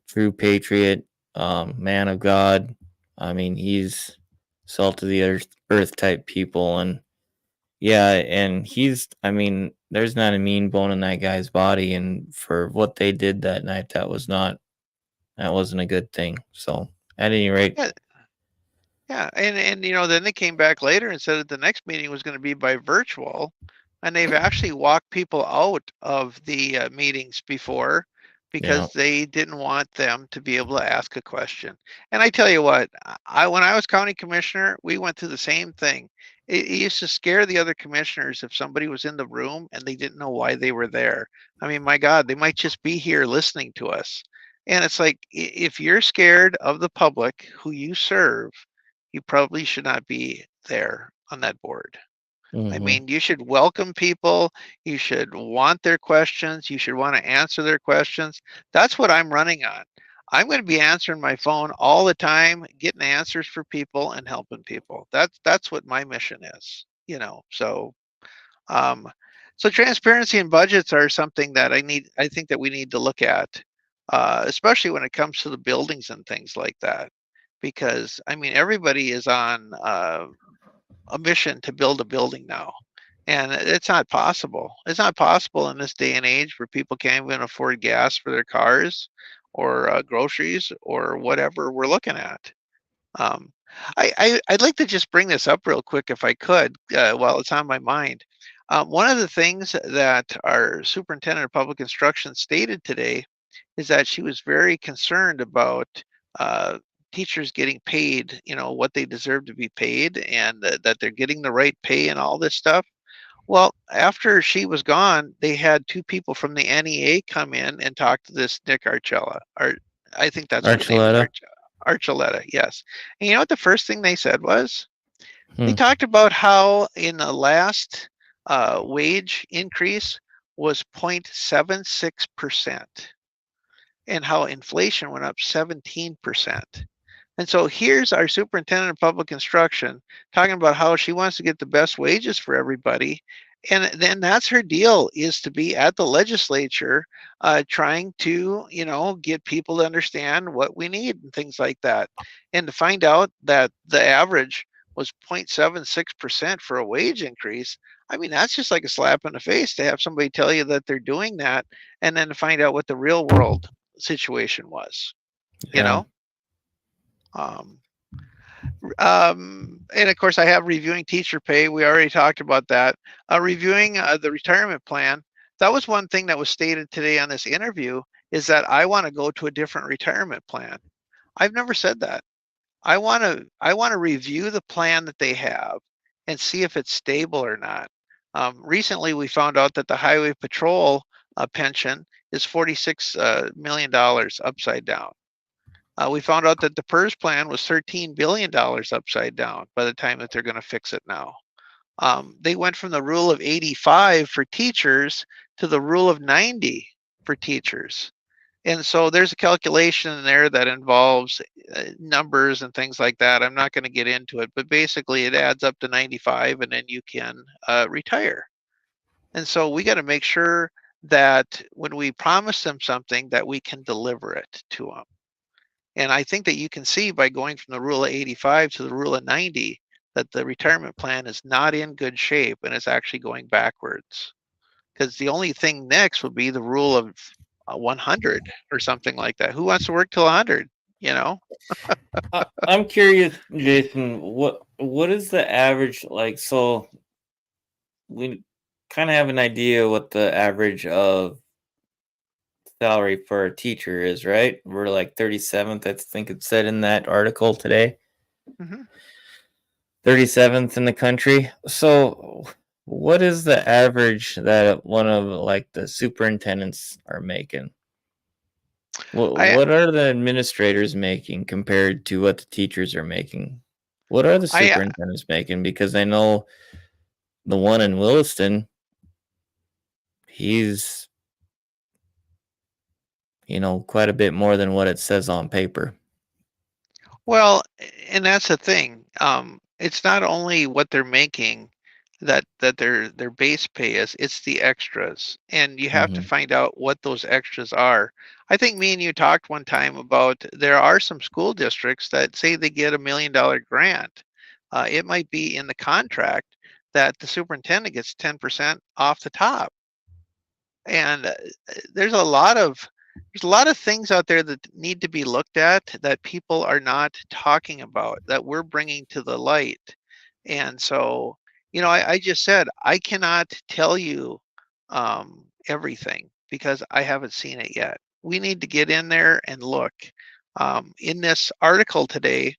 true patriot, man of God. I mean, he's salt of the earth type people, and yeah, and he's. I mean, there's not a mean bone in that guy's body, and for what they did that night, that wasn't a good thing. So, at any rate, Yeah. Yeah, and then they came back later and said that the next meeting was going to be by virtual, and they've actually walked people out of the meetings before yeah. because they didn't want them to be able to ask a question. And I tell you what, I when I was county commissioner, we went through the same thing. It used to scare the other commissioners if somebody was in the room and they didn't know why they were there. I mean, my God, they might just be here listening to us. And it's like, if you're scared of the public who you serve, you probably should not be there on that board. I Mm-hmm. mean, you should welcome people. You should want their questions. You should want to answer their questions. That's what I'm running on. I'm going to be answering my phone all the time, getting answers for people and helping people. That's what my mission is. Um, so transparency and budgets are something that I think that we need to look at, especially when it comes to the buildings and things like that, because I mean everybody is on a mission to build a building now, and it's not possible. It's not possible in this day and age where people can't even afford gas for their cars or groceries or whatever we're looking at. Um, I'd like to just bring this up real quick if I could, while it's on my mind. One of the things that our superintendent of public instruction stated today is that she was very concerned about uh, teachers getting paid, what they deserve to be paid, and that they're getting the right pay and all this stuff. Well, after she was gone, they had two people from the NEA come in and talk to this Nick Archella. I think that's what his name is, Archuleta. Archuleta. Yes. And you know what the first thing they said was? They Hmm. talked about how in the last wage increase was 0.76%, and how inflation went up 17%. And so here's our superintendent of public instruction talking about how she wants to get the best wages for everybody. And then that's her deal, is to be at the legislature trying to, get people to understand what we need and things like that. And to find out that the average was 0.76% for a wage increase. I mean, that's just like a slap in the face to have somebody tell you that they're doing that and then to find out what the real world situation was, you Yeah. know? Um, and of course, I have reviewing teacher pay. We already talked about that. Reviewing the retirement plan. That was one thing that was stated today on this interview, is that I want to go to a different retirement plan. I've never said that. I want to review the plan that they have and see if it's stable or not. Recently, we found out that the highway patrol pension is $46 million upside down. We found out that the PERS plan was $13 billion upside down by the time that they're going to fix it now. They went from the rule of 85 for teachers to the rule of 90 for teachers. And so there's a calculation in there that involves numbers and things like that. I'm not going to get into it, but basically it adds up to 95 and then you can retire. And so we got to make sure that when we promise them something that we can deliver it to them. And I think that you can see by going from the rule of 85 to the rule of 90 that the retirement plan is not in good shape and it's actually going backwards. Because the only thing next would be the rule of 100 or something like that. Who wants to work till 100? You know? I'm curious, Jason. What is the average like? So we kind of have an idea what the average of salary for a teacher is, right? We're like 37th, I think it said in that article today. Hmm. 37th in the country. So, what is the average that one of like the superintendents are making? I What are the administrators making compared to what the teachers are making? What are the I superintendents making? Because I know the one in Williston, he's quite a bit more than what it says on paper. Well, and that's the thing. It's not only what they're making that their base pay is, it's the extras. And you have to Hmm. find out what those extras are. I think me and you talked one time about there are some school districts that say they get $1 million grant. It might be in the contract that the superintendent gets 10% off the top. And there's a lot of there's a lot of things out there that need to be looked at that people are not talking about that we're bringing to the light. And so, I just said I cannot tell you everything because I haven't seen it yet. We need to get in there and look. In this article today,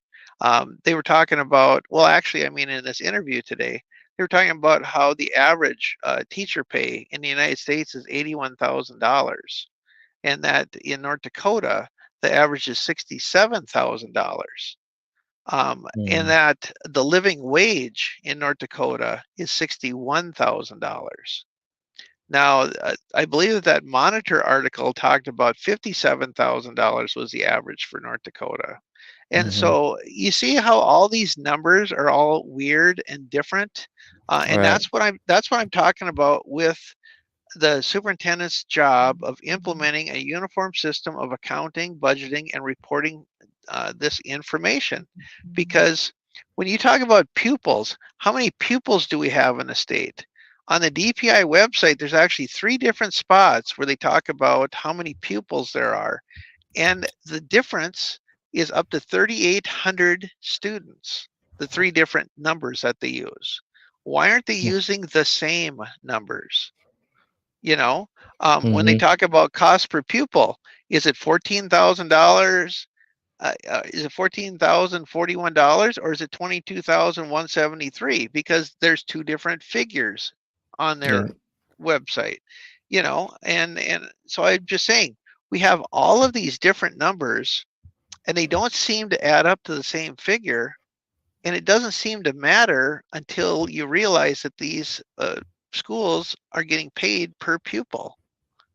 they were talking about, well, actually, I mean, in this interview today, they were talking about how the average teacher pay in the United States is $81,000, and that in North Dakota, the average is $67,000. And Hmm. that the living wage in North Dakota is $61,000. Now, I believe that that Monitor article talked about $57,000 was the average for North Dakota. And Hmm. so you see how all these numbers are all weird and different. And Right. that's what I'm talking about with the superintendent's job of implementing a uniform system of accounting, budgeting, and reporting this information. Because when you talk about pupils, how many pupils do we have in the state? On the DPI website, there's actually 3 different spots where they talk about how many pupils there are. And the difference is up to 3,800 students, the 3 different numbers that they use. Why aren't they using the same numbers? you know when they Hmm. talk about cost per pupil, is it $14,000, is it $14,041, or is it 22,173? Because there's 2 different figures on Yeah. their website. And so I'm just saying, we have all of these different numbers and they don't seem to add up to the same figure, and it doesn't seem to matter until you realize that these schools are getting paid per pupil.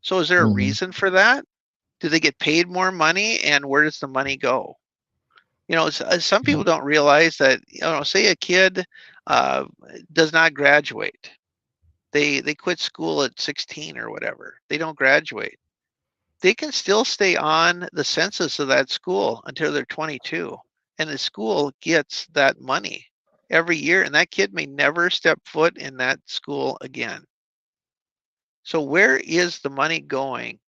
So is there a Hmm. reason for that? Do they get paid more money, and where does the money go? Some people don't realize that, say a kid uh, does not graduate. They quit school at 16 or whatever. They don't graduate. They can still stay on the census of that school until they're 22, and the school gets that money every year, and that kid may never step foot in that school again. So where is the money going,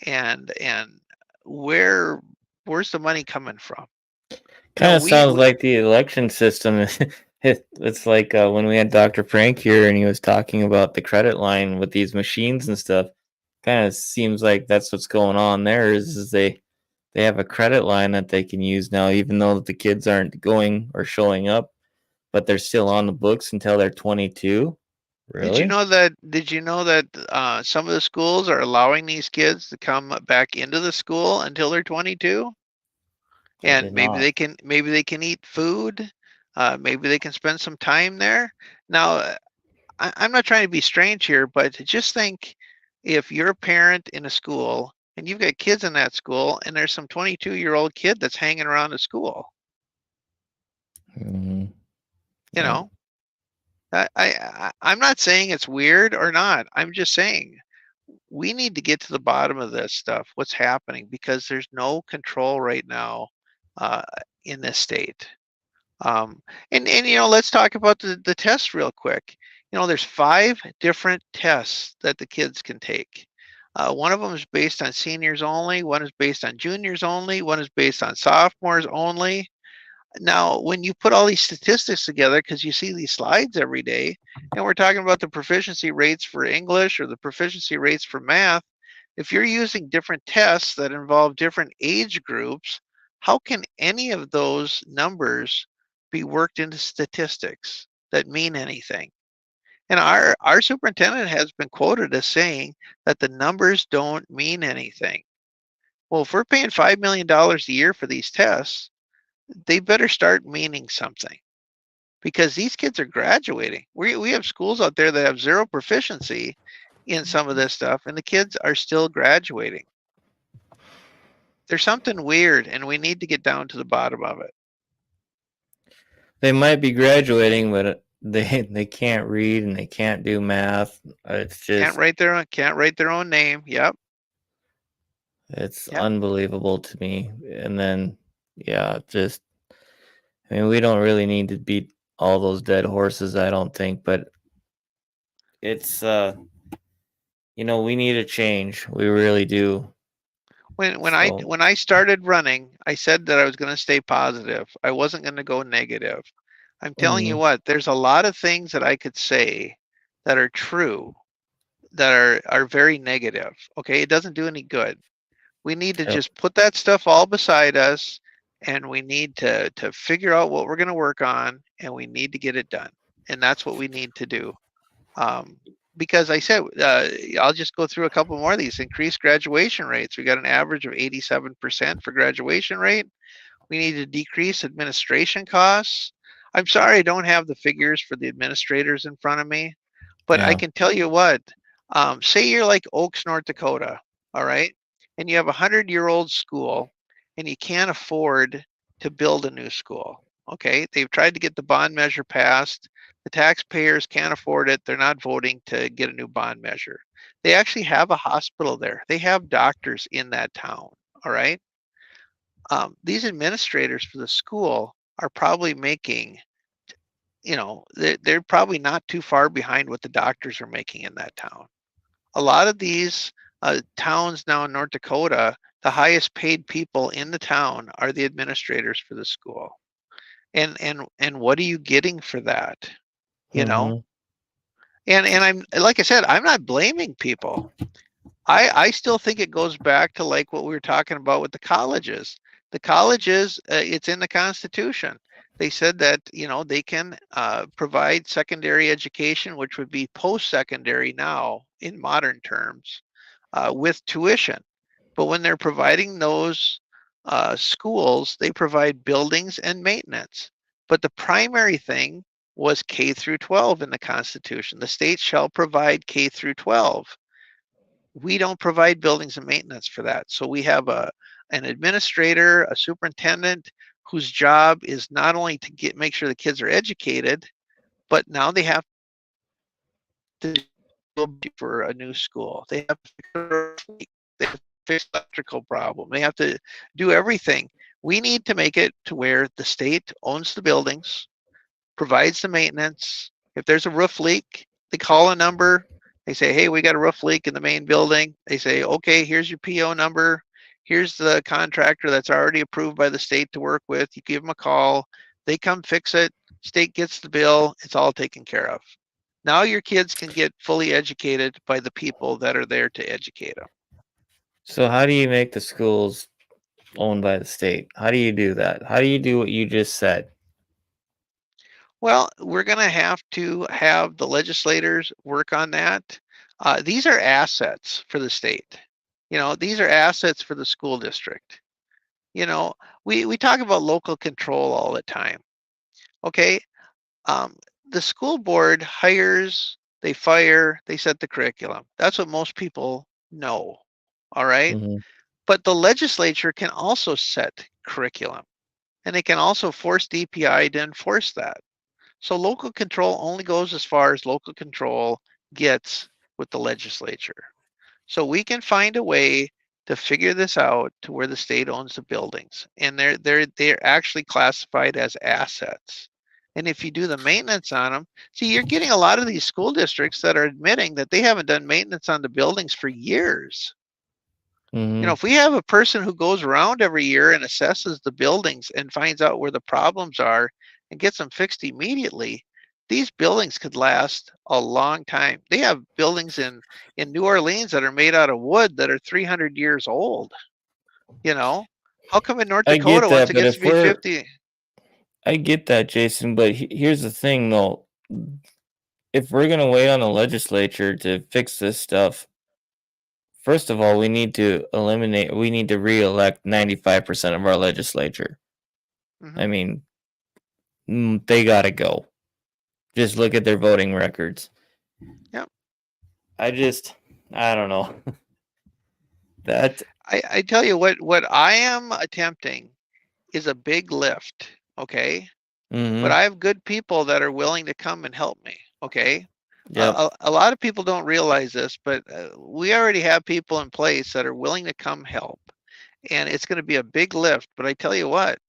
and where's the money coming from? You know, Kind of we, sounds we like the election system. It's like when we had Dr. Frank here and he was talking about the credit line with these machines and stuff. Kind of seems like that's what's going on there. Is they have a credit line that they can use now, even though the kids aren't going or showing up, but they're still on the books until they're 22. Really? did you know that some of the schools are allowing these kids to come back into the school until they're 22? I And did not. maybe they can eat food, maybe they can spend some time there. Now, I'm not trying to be strange here, but just think, if you're a parent in a school and you've got kids in that school, and there's some 22-year-old kid that's hanging around the school. Hmm. You Yeah. know, I'm not saying it's weird or not. I'm just saying we need to get to the bottom of this stuff, what's happening, because there's no control right now uh, in this state. Um, and let's talk about the tests real quick. There's 5 different tests that the kids can take. One of them is based on seniors only, one is based on juniors only, one is based on sophomores only. Now, when you put all these statistics together, because you see these slides every day, and we're talking about the proficiency rates for English or the proficiency rates for math, if you're using different tests that involve different age groups, how can any of those numbers be worked into statistics that mean anything? And our superintendent has been quoted as saying that the numbers don't mean anything. Well, if we're paying $5 million a year for these tests, they better start meaning something because these kids are graduating. We have schools out there that have zero proficiency in some of this stuff, and the kids are still graduating. There's something weird, and we need to get down to the bottom of it. They might be graduating, but they can't read and they can't do math. It's Can't just write their own, can't write their own name. Yep, it's yep. unbelievable to me. And then yeah, just I mean, we don't really need to beat all those dead horses, I don't think, but it's we need a change. We really do. So, When I started running, I said that I was going to stay positive. I wasn't going to go negative. I'm telling you mhm, what, there's a lot of things that I could say that are true that are very negative. Okay, it doesn't do any good. We need to yep. just put that stuff all beside us, and we need to figure out what we're going to work on, and we need to get it done. And that's what we need to do. Um, because I said, I'll just go through a couple more of these. Increased graduation rates. We got an average of 87% for graduation rate. We need to decrease administration costs. I'm sorry I don't have the figures for the administrators in front of me, but I Yeah. can tell you what, say you're like Oaks, North Dakota, all right, and you have a 100-year-old school and you can't afford to build a new school. Okay, they've tried to get the bond measure passed. The taxpayers can't afford it. They're not voting to get a new bond measure. They actually have a hospital there. They have doctors in that town. All right. These administrators for the school are probably making, they're probably not too far behind what the doctors are making in that town. A lot of these towns now in North Dakota, the highest paid people in the town are the administrators for the school. And what are you getting for that? You know? Mhm. And I'm like I said, I'm not blaming people. I still think it goes back to like what we were talking about with the colleges. The colleges, it's in the Constitution. They said that they can provide secondary education, which would be post-secondary now in modern terms, with tuition. But when they're providing those schools, they provide buildings and maintenance. But the primary thing was K through 12 in the Constitution. The state shall provide K through 12. We don't provide buildings and maintenance for that. So we have an administrator, a superintendent whose job is not only to make sure the kids are educated, but now they have to do for a new school. They have to fix electrical problem. They have to do everything. We need to make it to where the state owns the buildings, provides the maintenance. If there's a roof leak, they call a number. They say, hey, we got a roof leak in the main building. They say, okay, here's your PO number. Here's the contractor that's already approved by the state to work with. You give them a call. They come fix it. State gets the bill. It's all taken care of. Now your kids can get fully educated by the people that are there to educate them. So how do you make the schools owned by the state? How do you do that? How do you do what you just said? Well, we're going to have the legislators work on that. These are assets for the state. These are assets for the school district. You know, we talk about local control all the time. Okay. Um, the school board hires, they fire, they set the curriculum. That's what most people know. All right. Mhm. But the legislature can also set curriculum, and they can also force DPI to enforce that. So local control only goes as far as local control gets with the legislature. So we can find a way to figure this out to where the state owns the buildings, and they're actually classified as assets. And if you do the maintenance on them, see, you're getting a lot of these school districts that are admitting that they haven't done maintenance on the buildings for years. Mhm. If we have a person who goes around every year and assesses the buildings and finds out where the problems are and gets them fixed immediately, these buildings could last a long time. They have buildings in New Orleans that are made out of wood that are 300 years old, you know? How come in North I get Dakota once that, it but gets to be 50? I get that, Jason, but here's the thing though. If we're gonna wait on the legislature to fix this stuff, first of all, we need to re-elect 95% of our legislature. Hmm. I mean, they gotta go. Just look at their voting records. Yep. I just, I don't know. That, I tell you what I am attempting is a big lift, okay? But mm-hmm, I have good people that are willing to come and help me, okay? yep, A lot of people don't realize this, but we already have people in place that are willing to come help. And it's going to be a big lift. But I tell you what,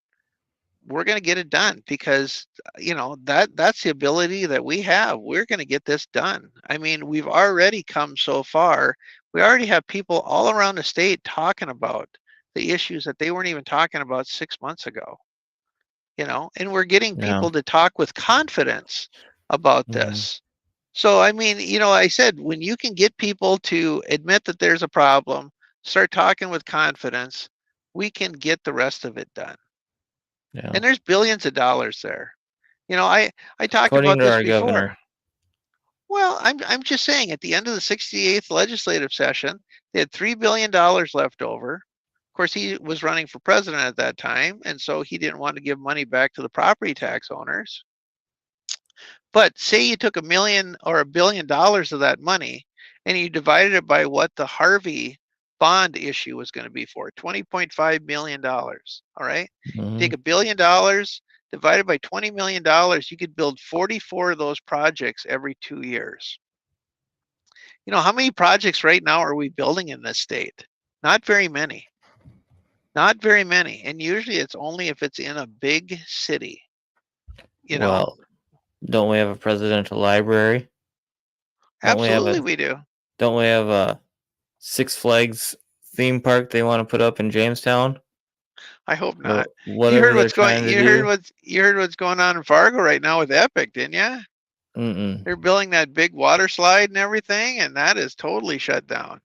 we're going to get it done because that's the ability that we have. We're going to get this done. I mean, we've already come so far. We already have people all around the state talking about the issues that they weren't even talking about 6 months ago. And we're getting yeah, people to talk with confidence about mm-hmm, this. So, I mean, I said when you can get people to admit that there's a problem, start talking with confidence, we can get the rest of it done. yeah. And there's billions of dollars there. I talked According about to this our before. governor, Well, I'm just saying at the end of the 68th legislative session, they had $3 billion left over. Of course, he was running for president at that time, and so he didn't want to give money back to the property tax owners. But say you took $1 million or $1 billion of that money and you divided it by what the Harvey bond issue was going to be for $20.5 million. All right. mm-hmm, Take $1 billion divided by $20 million, you could build 44 of those projects every 2 years. How many projects right now are we building in this state? Not very many. Not very many. And usually it's only if it's in a big city, you know. well, don't we have a presidential library? Don't we have Absolutely a we do. don't we have a Six Flags theme park they want to put up in Jamestown I hope or not. You heard whatever they're what's going trying to you heard do? what's you heard what's going on in Fargo right now with Epic, didn't you? Mm-mm. They're building that big water slide and everything, and that is totally shut down.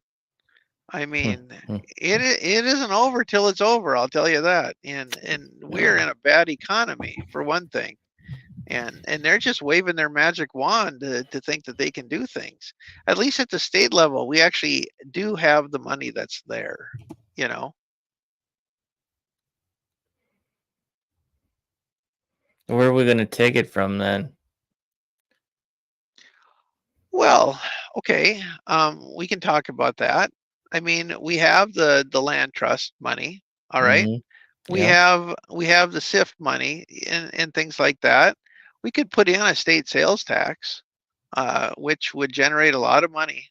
I mean, it isn't over till it's over, I'll tell you that. And we're Yeah. in a bad economy for one thing. And they're just waving their magic wand to think that they can do things. At least at the state level, we actually do have the money that's there, you know. Where are we gonna take it from then? Well, okay, we can talk about that. I mean, we have the land trust money, all right? Mm-hmm. We Yep. have we have the SIF money and things like that. We could put in a state sales tax, which would generate a lot of money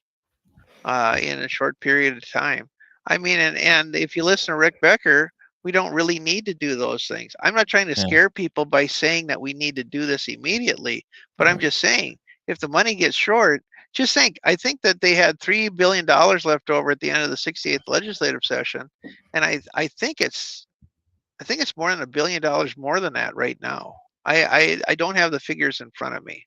in a short period of time. I mean, and if you listen to Rick Becker, we don't really need to do those things. I'm not trying to Yeah. scare people by saying that we need to do this immediately, but I'm just saying if the money gets short, just think. I think that they had $3 billion left over at the end of the 68th legislative session, and I think it's more than $1 billion more than that right now. I don't have the figures in front of me.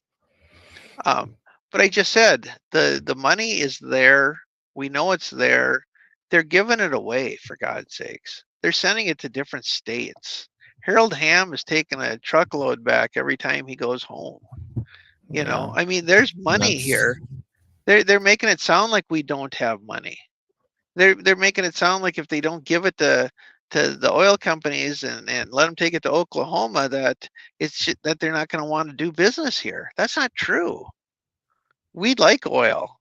Um, but I just said the money is there. We know it's there. They're giving it away for God's sakes. They're sending it to different states. Harold Ham is taking a truckload back every time he goes home. Yeah. I mean, there's money That's here. They're making it sound like we don't have money. They're making it sound like if they don't give it to the oil companies and let them take it to Oklahoma, that that they're not going to want to do business here. That's not true. We like oil.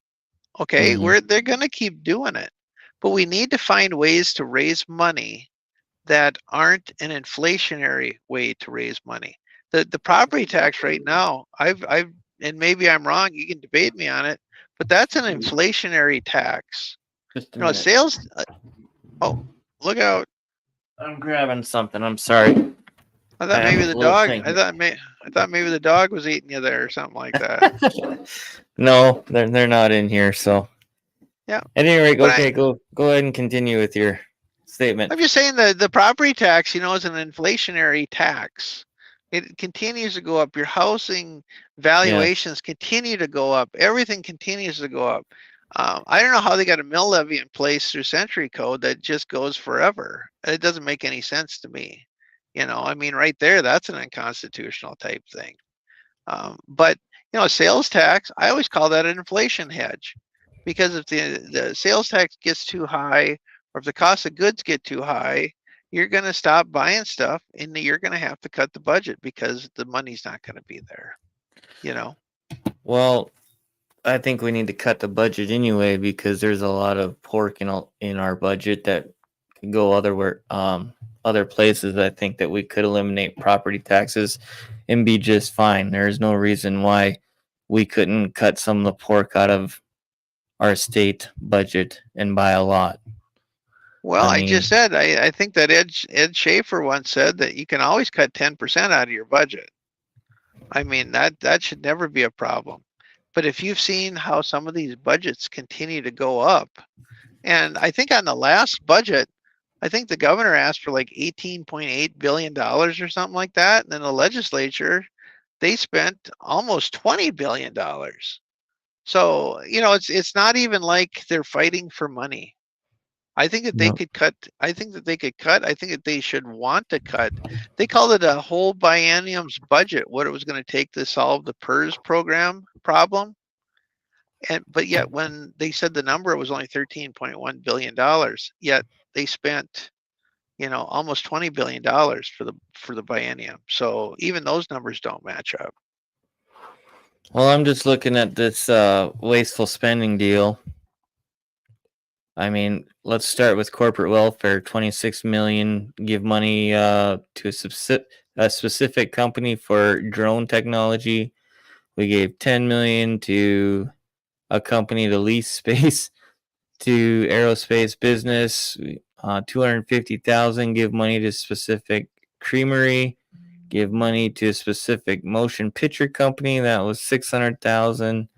Okay, mm-hmm. they're going to keep doing it. but we need to find ways to raise money that aren't an inflationary way to raise money. The property tax right now, I've and maybe I'm wrong, you can debate me on it, but that's an inflationary tax. Just a You know, minute. sales, oh, look out. I'm grabbing something. I'm sorry. I I thought have maybe a the little dog, thing I thought maybe the dog was eating you there or something like that. here. No, they're not in here. So Yeah. at any rate, But okay, go ahead and continue with your statement. I'm just saying that the property tax, you know, is an inflationary tax. It continues to go up. Your housing Yeah. valuations continue to go up. Everything continues to go up. I don't know how they got a mill levy in place through Century Code that just goes forever. It doesn't make any sense to me. You know, I mean, right there, that's an unconstitutional type thing. But you know, sales tax, I always call that an inflation hedge, because if the sales tax gets too high, or if the cost of goods get too high, you're going to stop buying stuff, and you're going to have to cut the budget because the money's not going to be there. You know. Well, I think we need to cut the budget anyway because there's a lot of pork in our budget that can go other places. I think that we could eliminate property taxes and be just fine. There's no reason why we couldn't cut some of the pork out of our state budget and buy a lot. Well, I I just mean, said I think that Ed Schaefer once said that you can always cut 10% out of your budget. I mean, that should never be a problem. But if you've seen how some of these budgets continue to go up, and I think on the last budget, I think the governor asked for like $18.8 billion or something like that. And then the legislature, they spent almost $20 billion. So, you know, it's not even like they're fighting for money. I think that they no. could cut. I think that they could cut. I think that they should want to cut. They called it a whole biennium's budget, what it was going to take to solve the PERS program problem. And but yet when they said the number, it was only $13.1 billion. Yet they spent, you know, almost $20 billion for the biennium. So even those numbers don't match up. Well, I'm just looking at this wasteful spending deal. I mean, let's start with corporate welfare. 26 million give money to a specific company for drone technology. We gave 10 million to a company to lease space to aerospace business. 250,000 give money to specific creamery. Give money to a specific motion picture company. That was 600,000.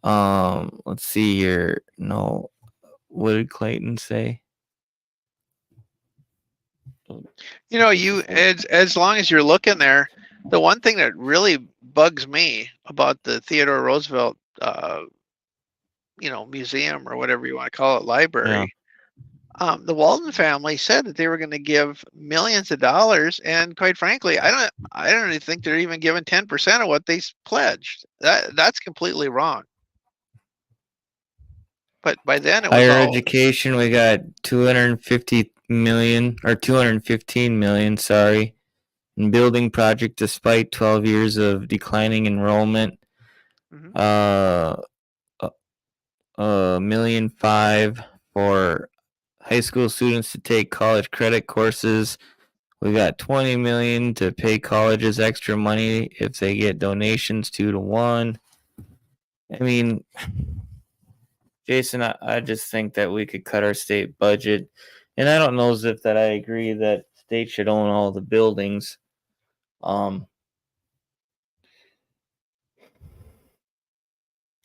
Let's see here. No, what did Clayton say? You know, you as long as you're looking there, the one thing that really bugs me about the Theodore Roosevelt, you know, museum or whatever you want to call it, Yeah. library. The Walton family said that they were going to give millions of dollars, and quite frankly, I don't even think they're even giving 10% of what they pledged. That's completely wrong. But by then it was Higher all. education, we got 250 million or 215 million, sorry. In building project despite 12 years of declining enrollment. Mhm. Uh million five for high school students to take college credit courses. We got 20 million to pay colleges extra money if they get donations 2 to 1. I mean, Jason, I just think that we could cut our state budget, and I don't know as if that I agree that state should own all the buildings. Um,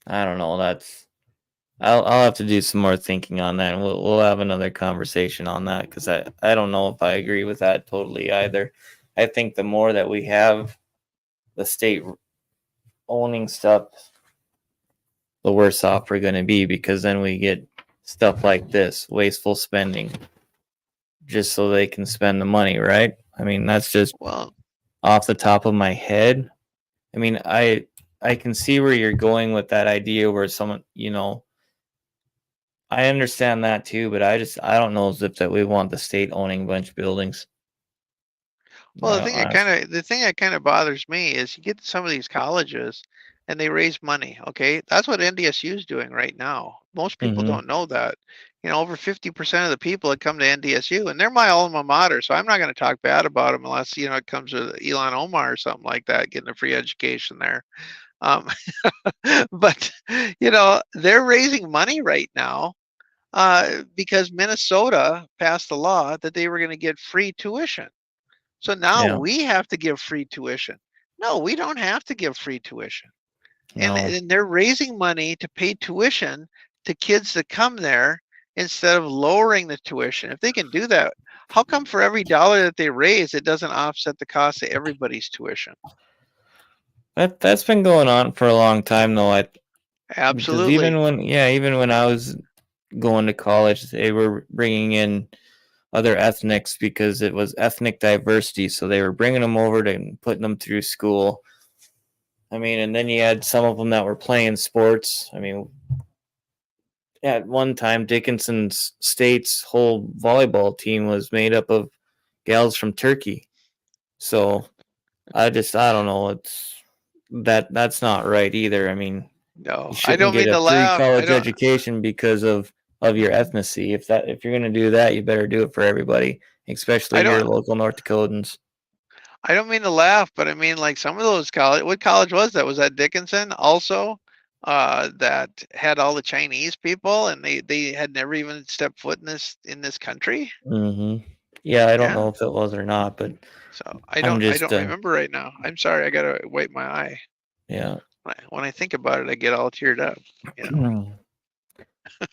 I don't know. I'll have to do some more thinking on that, and we'll have another conversation on that because I don't know if I agree with that totally either. I think the more that we have the state owning stuff, the worse off we're going to be because then we get stuff like this wasteful spending just so they can spend the money, right? I mean, that's just Well, off the top of my head. I mean, I can see where you're going with that idea where someone, I understand that too, but I don't know as if that we want the state owning a bunch of buildings. well, Honestly. the thing that kind of bothers me is you get to some of these colleges and they raise money. Okay, that's what NDSU is doing right now. Most people Mm-hmm. don't know that. over 50% of the people that come to NDSU, and they're my alma mater, so I'm not going to talk bad about them unless, it comes with Elon Omar or something like that, getting a free education there. Um, but, they're raising money right now because Minnesota passed a law that they were going to get free tuition. So now Yeah. we have to give free tuition. No, we don't have to give free tuition. And, No. and they're raising money to pay tuition to kids that come there instead of lowering the tuition. If they can do that, how come for every dollar that they raise, it doesn't offset the cost of everybody's tuition? That's been going on for a long time though. Because Absolutely. even when I was going to college, they were bringing in other ethnics because it was ethnic diversity. So they were bringing them over and putting them through school. I mean, and then you had some of them that were playing sports. I mean, at one time, Dickinson State's whole volleyball team was made up of gals from Turkey. So I don't know. That's not right either. I mean, you No, I shouldn't don't get mean a to free laugh. I college don't. education because of your ethnicity. If you're gonna do that, you better do it for everybody, I especially your don't. local North Dakotans. I don't mean to laugh, but I mean like some of those college. What college was that? Was that Dickinson also? That had all the Chinese people, and they had never even stepped foot in this country. Yeah, I don't Yeah. know if it was or not, but So I I'm don't I just don't remember right now. I'm sorry. I gotta wipe my eye. yeah. When I think about it, I get all teared up. You know.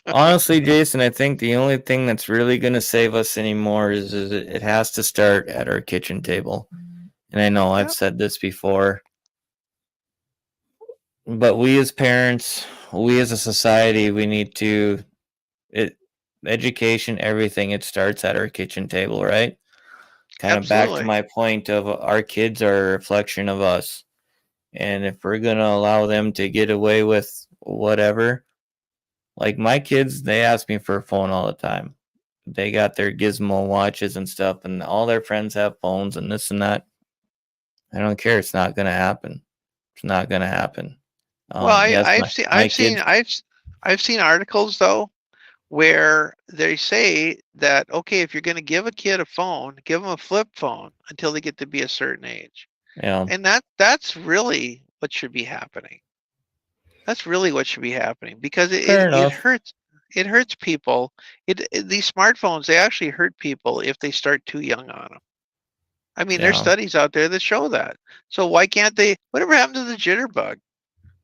Honestly, Jason, I think the only thing that's really going to save us anymore is it has to start at our kitchen table. And I know I've Yep. said this before, but we as parents, we as a society, we need to it education, everything. It starts at our kitchen table, right? Kind of back to Absolutely. my point of our kids are a reflection of us, and if we're going to allow them to get away with whatever, like my kids, they ask me for a phone all the time. They got their gizmo watches and stuff, and all their friends have phones and this and that. I don't care. It's not gonna happen. It's not gonna happen. Well, Yes, I've my seen my I've seen kids. I've seen articles though where they say that okay, if you're going to give a kid a phone, give them a flip phone until they get to be a certain age. Yeah, And that's really what should be happening. That's really what should be happening because it, fair it, it enough. hurts it hurts people. These smartphones, they actually hurt people if they start too young on them. I mean, there's Yeah. studies out there that show that. So why can't they? Whatever happened to the jitterbug?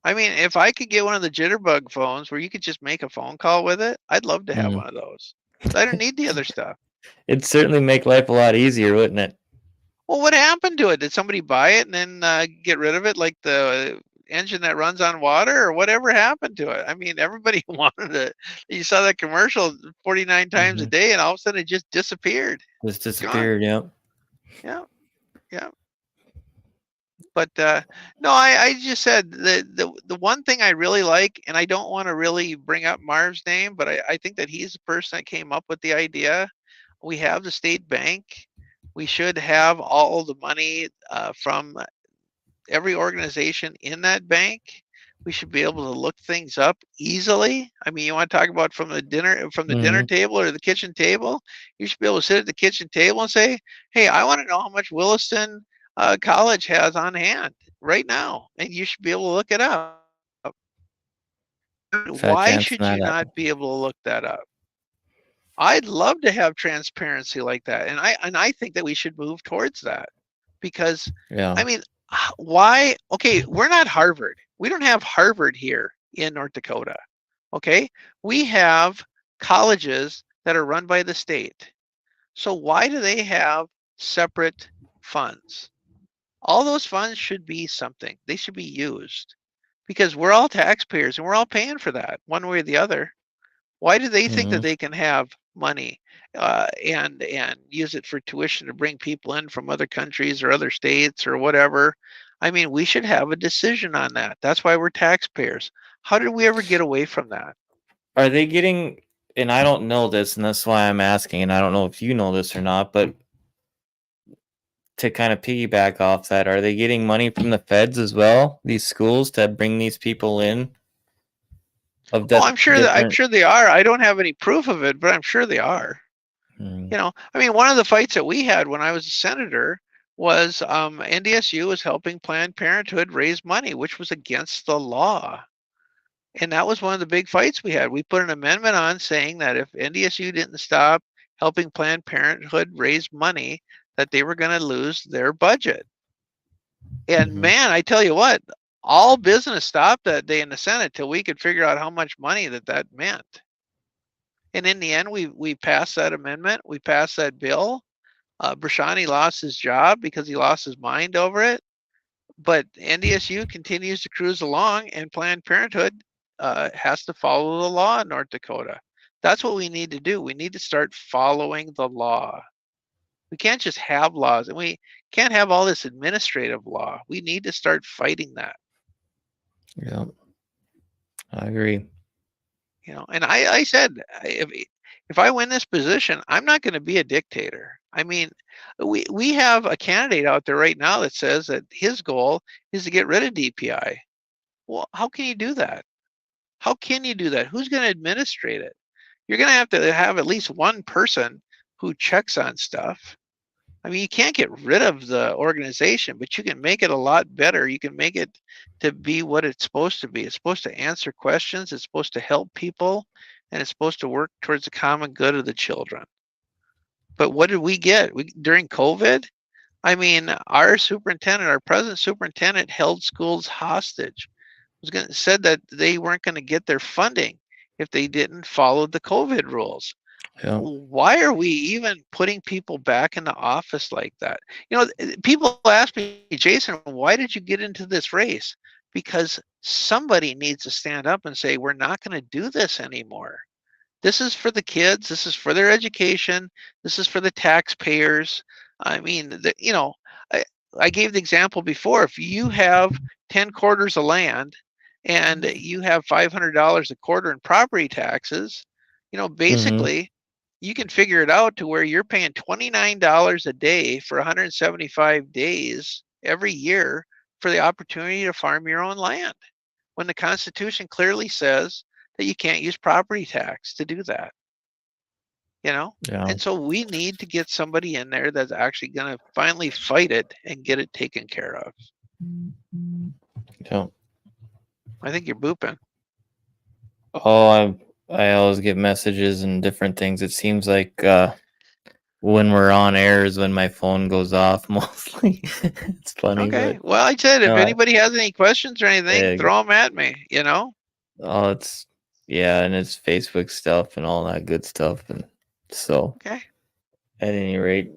I mean, if I could get one of the jitterbug phones where you could just make a phone call with it, I'd love to have Mm. one of those. So I don't need the other stuff. It'd certainly make life a lot easier, wouldn't it? Well, what happened to it? Did somebody buy it and then get rid of it like the engine that runs on water or whatever happened to it? I mean, everybody wanted it. You saw that commercial 49 times a Hmm. day and all of a sudden it just disappeared. Just It's gone. disappeared. Yep. Yeah. Yeah. But no, I just said the one thing I really like, and I don't want to really bring up Marv's name, but I think that he's the person that came up with the idea. We have the state bank. We should have all the money from every organization in that bank. We should be able to look things up easily. I mean, you want to talk about from the dinner Hmm. table or the kitchen table? You should be able to sit at the kitchen table and say, "Hey, I want to know how much Williston College has on hand right now," and you should be able to look it up. Fat Why chance should not you up. not be able to look that up? I'd love to have transparency like that, and I think that we should move towards that because, Yeah. I mean, why? Okay, we're not Harvard. We don't have Harvard here in North Dakota. Okay, we have colleges that are run by the state. So why do they have separate funds? All those funds should be something. They should be used because we're all taxpayers and we're all paying for that one way or the other. Why do they think Hmm. that they can have money and use it for tuition to bring people in from other countries or other states or whatever? I mean, we should have a decision on that. That's why we're taxpayers. How did we ever get away from that? Are they getting? And I don't know this, and that's why I'm asking. And I don't know if you know this or not, but to kind of piggyback off that, are they getting money from the feds as well? These schools to bring these people in? of Oh, that I'm different? sure they are. I don't have any proof of it, but I'm sure they are. Mm, You know, I mean, one of the fights that we had when I was a senator was NDSU was helping Planned Parenthood raise money, which was against the law. And that was one of the big fights we had. We put an amendment on saying that if NDSU didn't stop helping Planned Parenthood raise money, that they were going to lose their budget. And mhm. man, I tell you what, all business stopped that day in the Senate till we could figure out how much money that meant. And in the end, we passed that amendment. We passed that bill. Brashani lost his job because he lost his mind over it. But NDSU continues to cruise along, and Planned Parenthood has to follow the law in North Dakota. That's what we need to do. We need to start following the law. We can't just have laws, and we can't have all this administrative law. We need to start fighting that. Yeah, I agree. You know, and I said if I win this position, I'm not going to be a dictator. I mean, we have a candidate out there right now that says that his goal is to get rid of DPI. Well, how can you do that? How can you do that? Who's going to administrate it? You're going to have at least one person who checks on stuff. I mean, you can't get rid of the organization, but you can make it a lot better. You can make it to be what it's supposed to be. It's supposed to answer questions, it's supposed to help people, and it's supposed to work towards the common good of the children. But what did we get? During COVID, I mean, our present superintendent held schools hostage. Said that they weren't going to get their funding if they didn't follow the COVID rules. Yeah. Why are we even putting people back in the office like that? You know, people ask me, Jason, why did you get into this race? Because somebody needs to stand up and say, we're not going to do this anymore. This is for the kids. This is for their education. This is for the taxpayers. I mean, you know, I, I gave the example before. If you have 10 quarters of land and you have $500 a quarter in property taxes, you know, Hmm. basically you can figure it out to where you're paying $29 a day for 175 days every year for the opportunity to farm your own land when the Constitution clearly says that you can't use property tax to do that, you know? Yeah. And so we need to get somebody in there that's actually going to finally fight it and get it taken care of. Yeah. I think you're booping. Oh, I always get messages and different things. It seems like when we're on air is when my phone goes off mostly. It's funny, Okay. but Well, I said if no, anybody has any questions or anything, I, throw them at me, you know? oh, it's yeah, and it's Facebook stuff and all that good stuff, and so Okay. at any rate,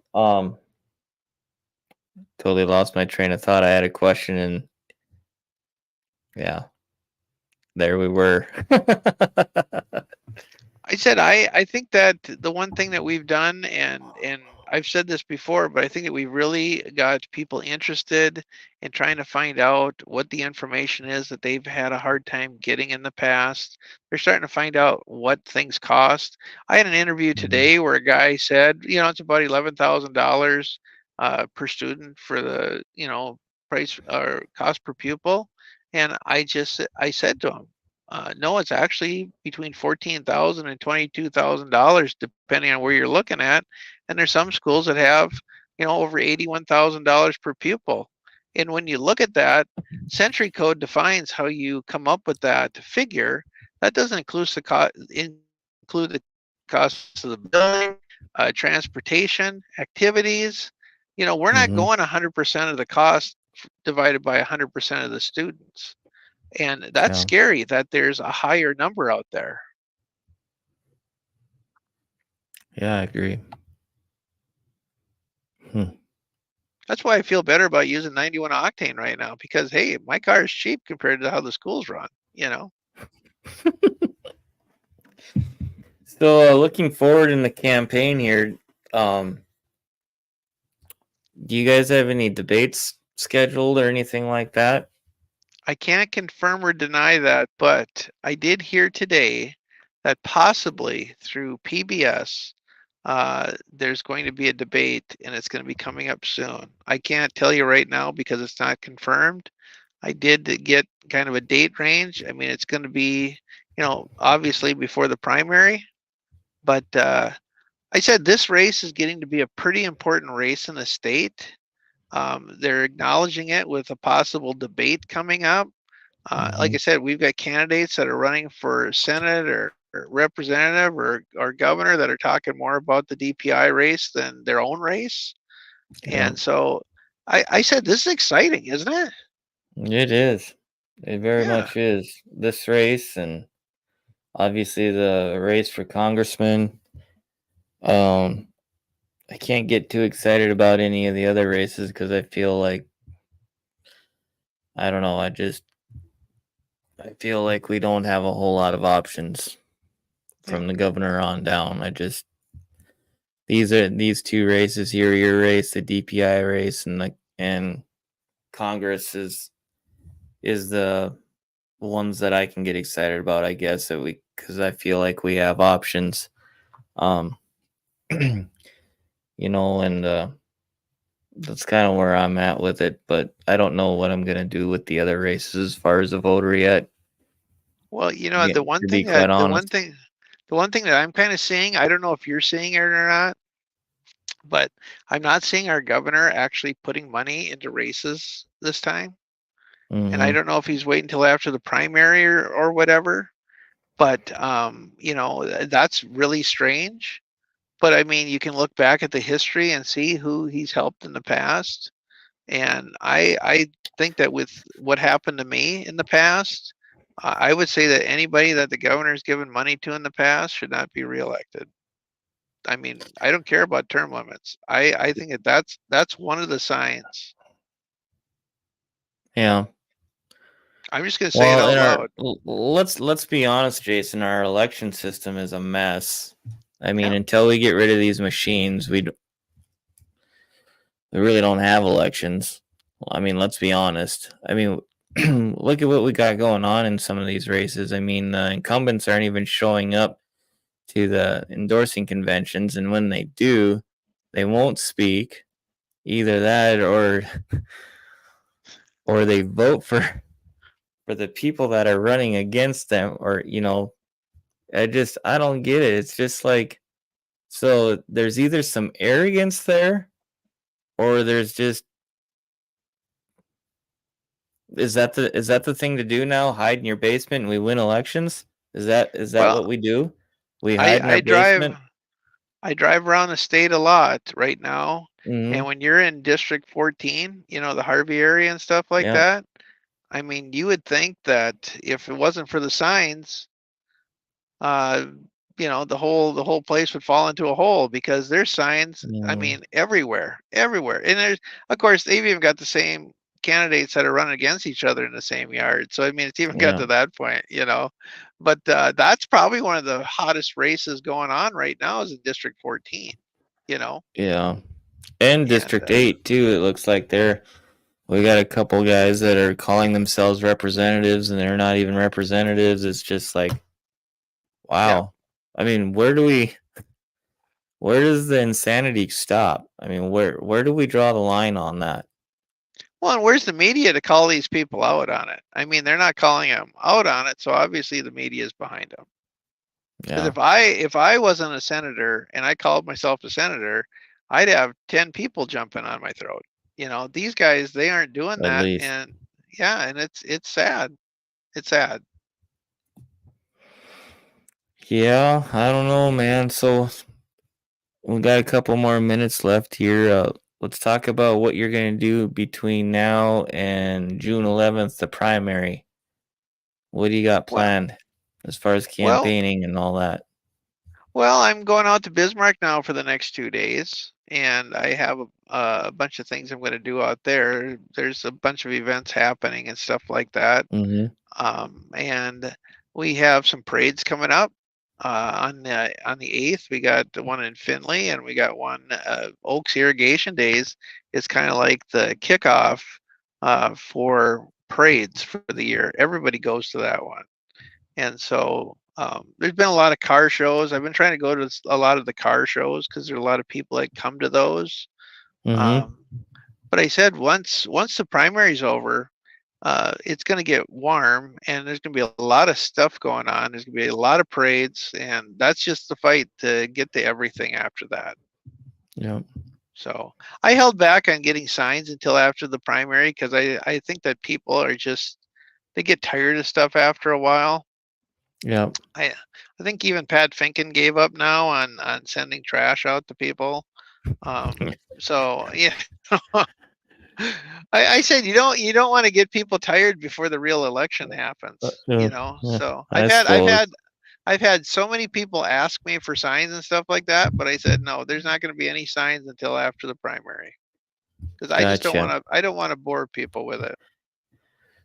totally lost my train of thought. I had a question, and yeah, there we were. I said I think that the one thing that we've done, and I've said this before, but I think that we really got people interested in trying to find out what the information is that they've had a hard time getting in the past. They're starting to find out what things cost. I had an interview Mhm. today where a guy said, you know, it's about $11,000 per student for the, you know, price or cost per pupil. And I said to him, no, it's actually between $14,000 and $22,000, depending on where you're looking at. And there's some schools that have, you know, over $81,000 per pupil. And when you look at that, Century Code defines how you come up with that figure. That doesn't include the cost of the building, transportation, activities. You know, we're not Mhm. going 100% of the cost divided by 100% of the students. And that's Yeah. scary that there's a higher number out there. Yeah, I agree. Hmm. That's why I feel better about using 91 octane right now because hey, my car is cheap compared to how the schools run, you know. So, looking forward in the campaign here, um, do you guys have any debates scheduled or anything like that? I can't confirm or deny that, but I did hear today that possibly through PBS, there's going to be a debate and it's going to be coming up soon. I can't tell you right now because it's not confirmed. I did get kind of a date range. I mean, it's going to be obviously before the primary. But I said this race is getting to be a pretty important race in the state. They're acknowledging it with a possible debate coming up. Like Hmm. I said, we've got candidates that are running for Senate or representative or governor that are talking more about the DPI race than their own race. Yeah, And so I said, this is exciting, isn't it? it is. It very Yeah. much is. This race and obviously the race for congressman. Um, I can't get too excited about any of the other races because I feel like I don't know. I feel like we don't have a whole lot of options Yeah. from the governor on down. I just these two races here, your race, the DPI race, and Congress is the ones that I can get excited about. I guess that we because I feel like we have options. Um, and that's kind of where I'm at with it. But I don't know what I'm gonna do with the other races as far as a voter yet. Well, To be quite honest. the one thing that I'm kind of seeing, I don't know if you're seeing it or not, but I'm not seeing our governor actually putting money into races this time. And I Hmm. don't know if he's waiting until after the primary or whatever, but that's really strange. But I mean, you can look back at the history and see who he's helped in the past. And I think that with what happened to me in the past, I would say that anybody that the governor's given money to in the past should not be reelected. I mean, I don't care about term limits. I think that's one of the signs. Yeah. I'm just gonna say it Well, out in our loud. let's be honest, Jason. Our election system is a mess. I mean, Yeah. until we get rid of these machines, we really don't have elections. I mean, let's be honest. I mean, look at what we got going on in some of these races. I mean, the incumbents aren't even showing up to the endorsing conventions, and when they do, they won't speak. Either that, or they vote for the people that are running against them, or I don't get it. It's just like so. There's either some arrogance there, or there's just is that the thing to do now? Hide in your basement and we win elections? Is that what Well, we do? We I hide in our I drive basement? I drive around the state a lot right now, and Mhm. when you're in District 14, the Harvey area and stuff like Yeah. that, I mean, you would think that if it wasn't for the signs, uh, the whole place would fall into a hole because there's signs, I Mhm. mean, everywhere. And there's, of course, they've even got the same candidates that are running against each other in the same yard. So I mean, it's even got Yeah. to that point. But that's probably one of the hottest races going on right now is in District 14. You know, Yeah. And and District 8 too. It looks like we got a couple guys that are calling themselves representatives and they're not even representatives. It's just like, yeah. wow. I mean, where does the insanity stop? I mean, where do we draw the line on that? Well, and where's the media to call these people out on it? I mean, they're not calling them out on it, so obviously the media is behind them. Because Yeah, if I wasn't a senator and I called myself a senator, I'd have 10 people jumping on my throat. These guys, they aren't doing at that, least. and yeah, and it's sad. It's sad. Yeah, I don't know, man. So we got a couple more minutes left here. Let's talk about what you're gonna do between now and June 11th, the primary. What do you got Well, planned as far as well, campaigning and all that? well, I'm going out to Bismarck now for the next 2 days, and I have a bunch of things I'm going to do out there. There's a bunch of events happening and stuff like that. Mm-hmm. And we have some parades coming up. On the 8th, we got the one in Findlay, and we got one Oaks Irrigation Days. It's kind of like the kickoff for parades for the year. Everybody goes to that one, and so there's been a lot of car shows. I've been trying to go to a lot of the car shows because there are a lot of people that come to those. Mm-hmm. Um, but I said once the primary's over, it's going to get warm, and there's going to be a lot of stuff going on. There's going to be a lot of parades, and that's just the fight to get to everything after that. Yeah. So I held back on getting signs until after the primary because I think that people are just they get tired of stuff after a while. Yeah. I think even Pat Finken gave up now on sending trash out to people. So yeah, I said you don't want to get people tired before the real election happens. Yeah. Yeah. So I suppose. I've had so many people ask me for signs and stuff like that, but I said no, there's not going to be any signs until after the primary because I just don't want Gotcha. to. I don't want to bore people with it.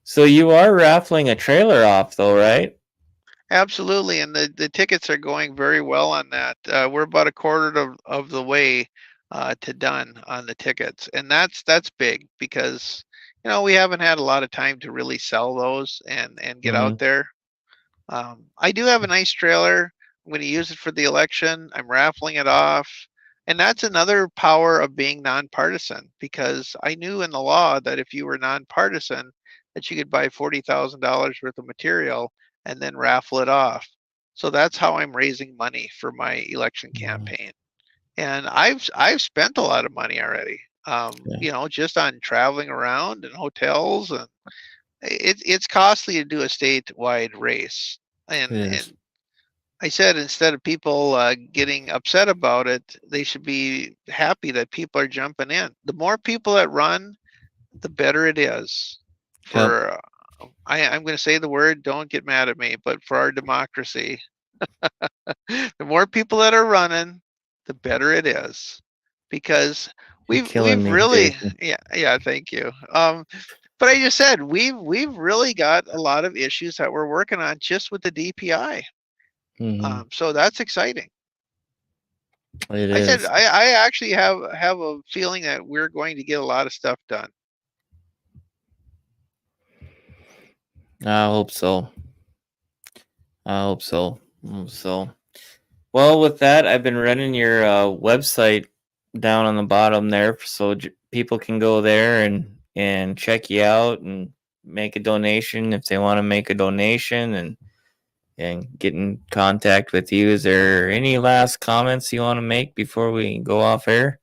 So you are raffling a trailer off, though, right? Absolutely, and the tickets are going very well on that. We're about a quarter of the way to done on the tickets, and that's big because we haven't had a lot of time to really sell those and get out Mm-hmm. there. I do have a nice trailer. I'm going to use it for the election. I'm raffling it off. And that's another power of being nonpartisan because I knew in the law that if you were nonpartisan, that you could buy $40,000 worth of material and then raffle it off. So that's how I'm raising money for my election campaign. And I've spent a lot of money already. Yeah. Just on traveling around and hotels, and it's costly to do a statewide race. It is. And I said instead of people getting upset about it, they should be happy that people are jumping in. The more people that run, the better it is Yep. for. I'm going to say the word. Don't get mad at me, but for our democracy, the more people that are running, the better it is, because You're killing we've me, really Jason. yeah, thank you. But I just said we've really got a lot of issues that we're working on just with the DPI. Mm-hmm. So that's exciting. It I said is. I actually have a feeling that we're going to get a lot of stuff done. I hope so. I hope so. I hope so. Well, with that, I've been running your website down on the bottom there, so people can go there and check you out and make a donation if they want to make a donation and get in contact with you. Is there any last comments you want to make before we go off air?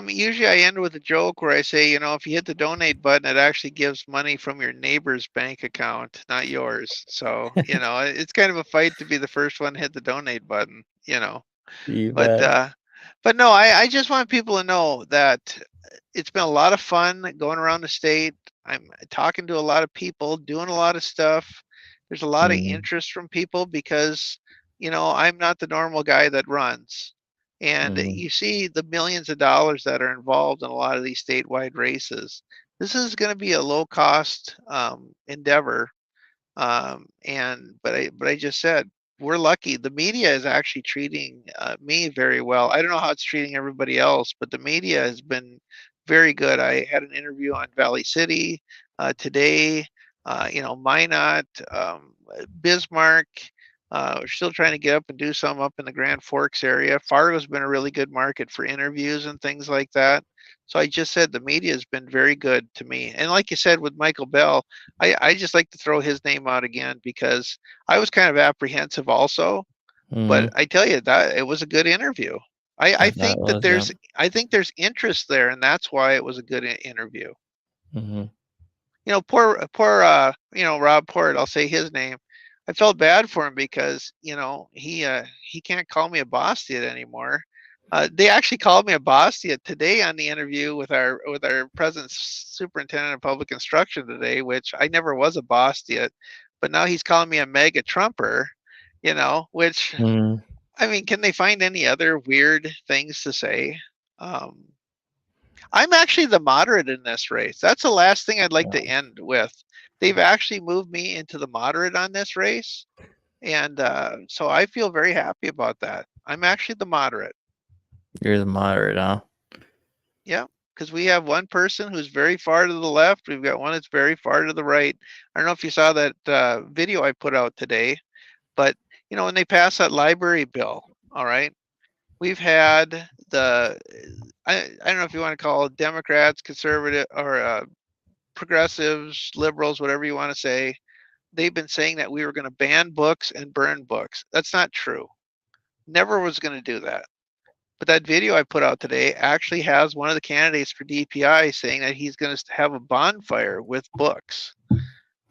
Usually I end with a joke where I say, if you hit the donate button, it actually gives money from your neighbor's bank account, not yours. So, it's kind of a fight to be the first one to hit the donate button. You But bet. no, I just want people to know that it's been a lot of fun going around the state. I'm talking to a lot of people, doing a lot of stuff. There's a lot of Mm-hmm. interest from people because, I'm not the normal guy that runs. And Mm-hmm. you see the millions of dollars that are involved in a lot of these statewide races. This is going to be a low cost endeavor, but I just said we're lucky. The media is actually treating me very well. I don't know how it's treating everybody else, but the media has been very good. I had an interview on Valley City today. Minot, Bismarck. We're still trying to get up and do some up in the Grand Forks area. Fargo's been a really good market for interviews and things like that. So I just said the media has been very good to me. And like you said with Michael Bell, I just like to throw his name out again because I was kind of apprehensive also, but Mm-hmm. I tell you that it was a good interview. I That think that was, yeah. there's interest there, and that's why it was a good interview. Mm-hmm. Poor Rob Port. I'll say his name. I felt bad for him because he can't call me a Boston anymore. They actually called me a Boston today on the interview with our present superintendent of public instruction today, which I never was a Boston, but now he's calling me a mega Trumper. Which Mm-hmm. I mean, can they find any other weird things to say? Um, I'm actually the moderate in this race. That's the last thing I'd like to end with. They've actually moved me into the moderate on this race. And so I feel very happy about that. I'm actually the moderate. You're the moderate, huh? Yeah. Because we have one person who's very far to the left. We've got one that's very far to the right. I don't know if you saw that video I put out today, but when they passed that library bill, all right, we've had I don't know if you want to call it Democrats, conservative, or progressives, liberals, whatever you want to say, they've been saying that we were going to ban books and burn books. That's not true. Never was going to do that. But that video I put out today actually has one of the candidates for DPI saying that he's going to have a bonfire with books.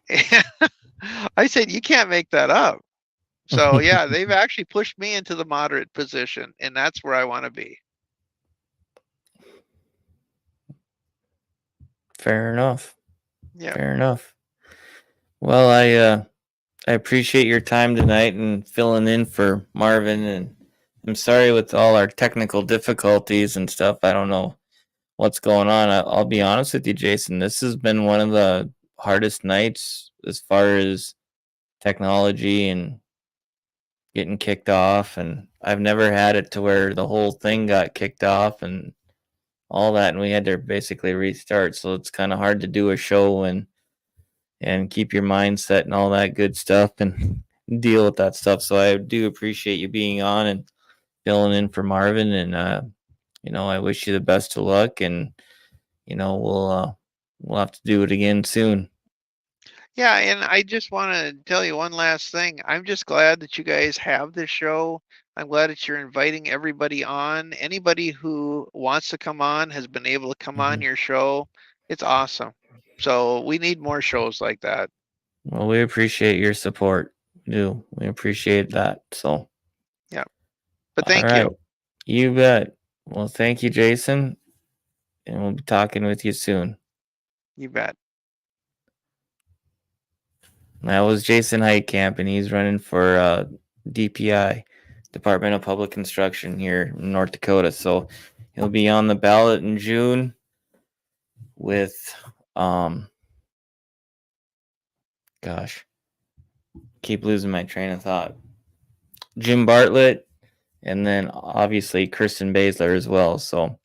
And I said, you can't make that up. So yeah, they've actually pushed me into the moderate position, and that's where I want to be. Fair enough. Yeah. Fair enough. Well, I appreciate your time tonight and filling in for Marvin, and I'm sorry with all our technical difficulties and stuff. I don't know what's going on. I'll be honest with you, Jason. This has been one of the hardest nights as far as technology and getting kicked off, and I've never had it to where the whole thing got kicked off and all that, and we had to basically restart. So it's kind of hard to do a show and keep your mindset and all that good stuff and deal with that stuff. So I do appreciate you being on and filling in for Marvin, and I wish you the best of luck, and we'll have to do it again soon. Yeah, and I just want to tell you one last thing. I'm just glad that you guys have this show. I'm glad that you're inviting everybody on. Anybody who wants to come on has been able to come on your show. It's awesome. So we need more shows like that. Well, we appreciate your support. We appreciate that. So, Yeah. But all thank right, you. you bet. Well, thank you, Jason, and we'll be talking with you soon. You bet. That was Jason Heitkamp, and he's running for DPI, Department of Public Construction here in North Dakota. So he'll be on the ballot in June with, keep losing my train of thought. Jim Bartlett, and then obviously Kristen Baszler as well. So,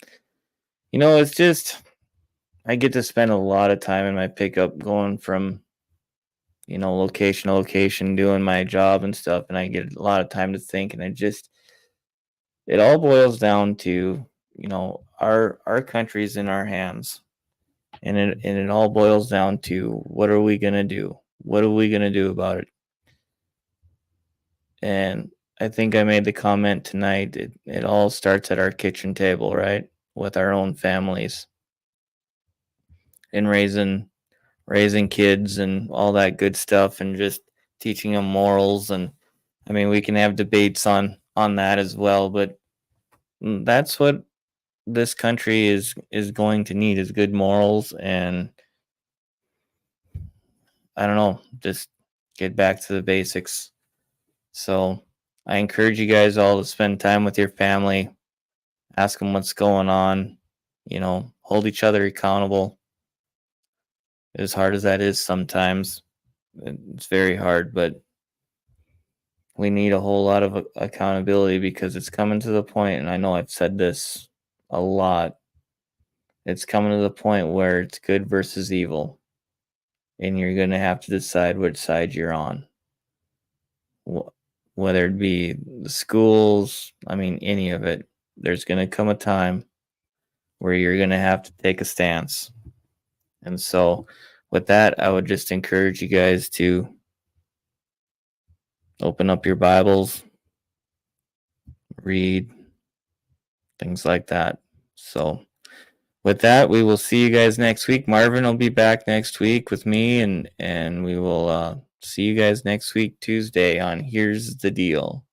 it's just, I get to spend a lot of time in my pickup going from location to location, doing my job and stuff, and I get a lot of time to think, and it all boils down to, our country's in our hands, and it all boils down to what are we gonna do? What are we gonna do about it? And I think I made the comment tonight. It all starts at our kitchen table, right, with our own families and raising kids and all that good stuff, and just teaching them morals. And I mean, we can have debates on that as well, but that's what this country is going to need, is good morals. And I don't know, just get back to the basics. So I encourage you guys all to spend time with your family, ask them what's going on, hold each other accountable. As hard as that is sometimes, it's very hard, but we need a whole lot of accountability, because it's coming to the point, and I know I've said this a lot, it's coming to the point where it's good versus evil, and you're going to have to decide which side you're on. Whether it be the schools, I mean, any of it, there's going to come a time where you're going to have to take a stance. And so, with that, I would just encourage you guys to open up your Bibles, read, things like that. So, with that, we will see you guys next week. Marvin will be back next week with me, and we will see you guys next week, Tuesday, on Here's the Deal.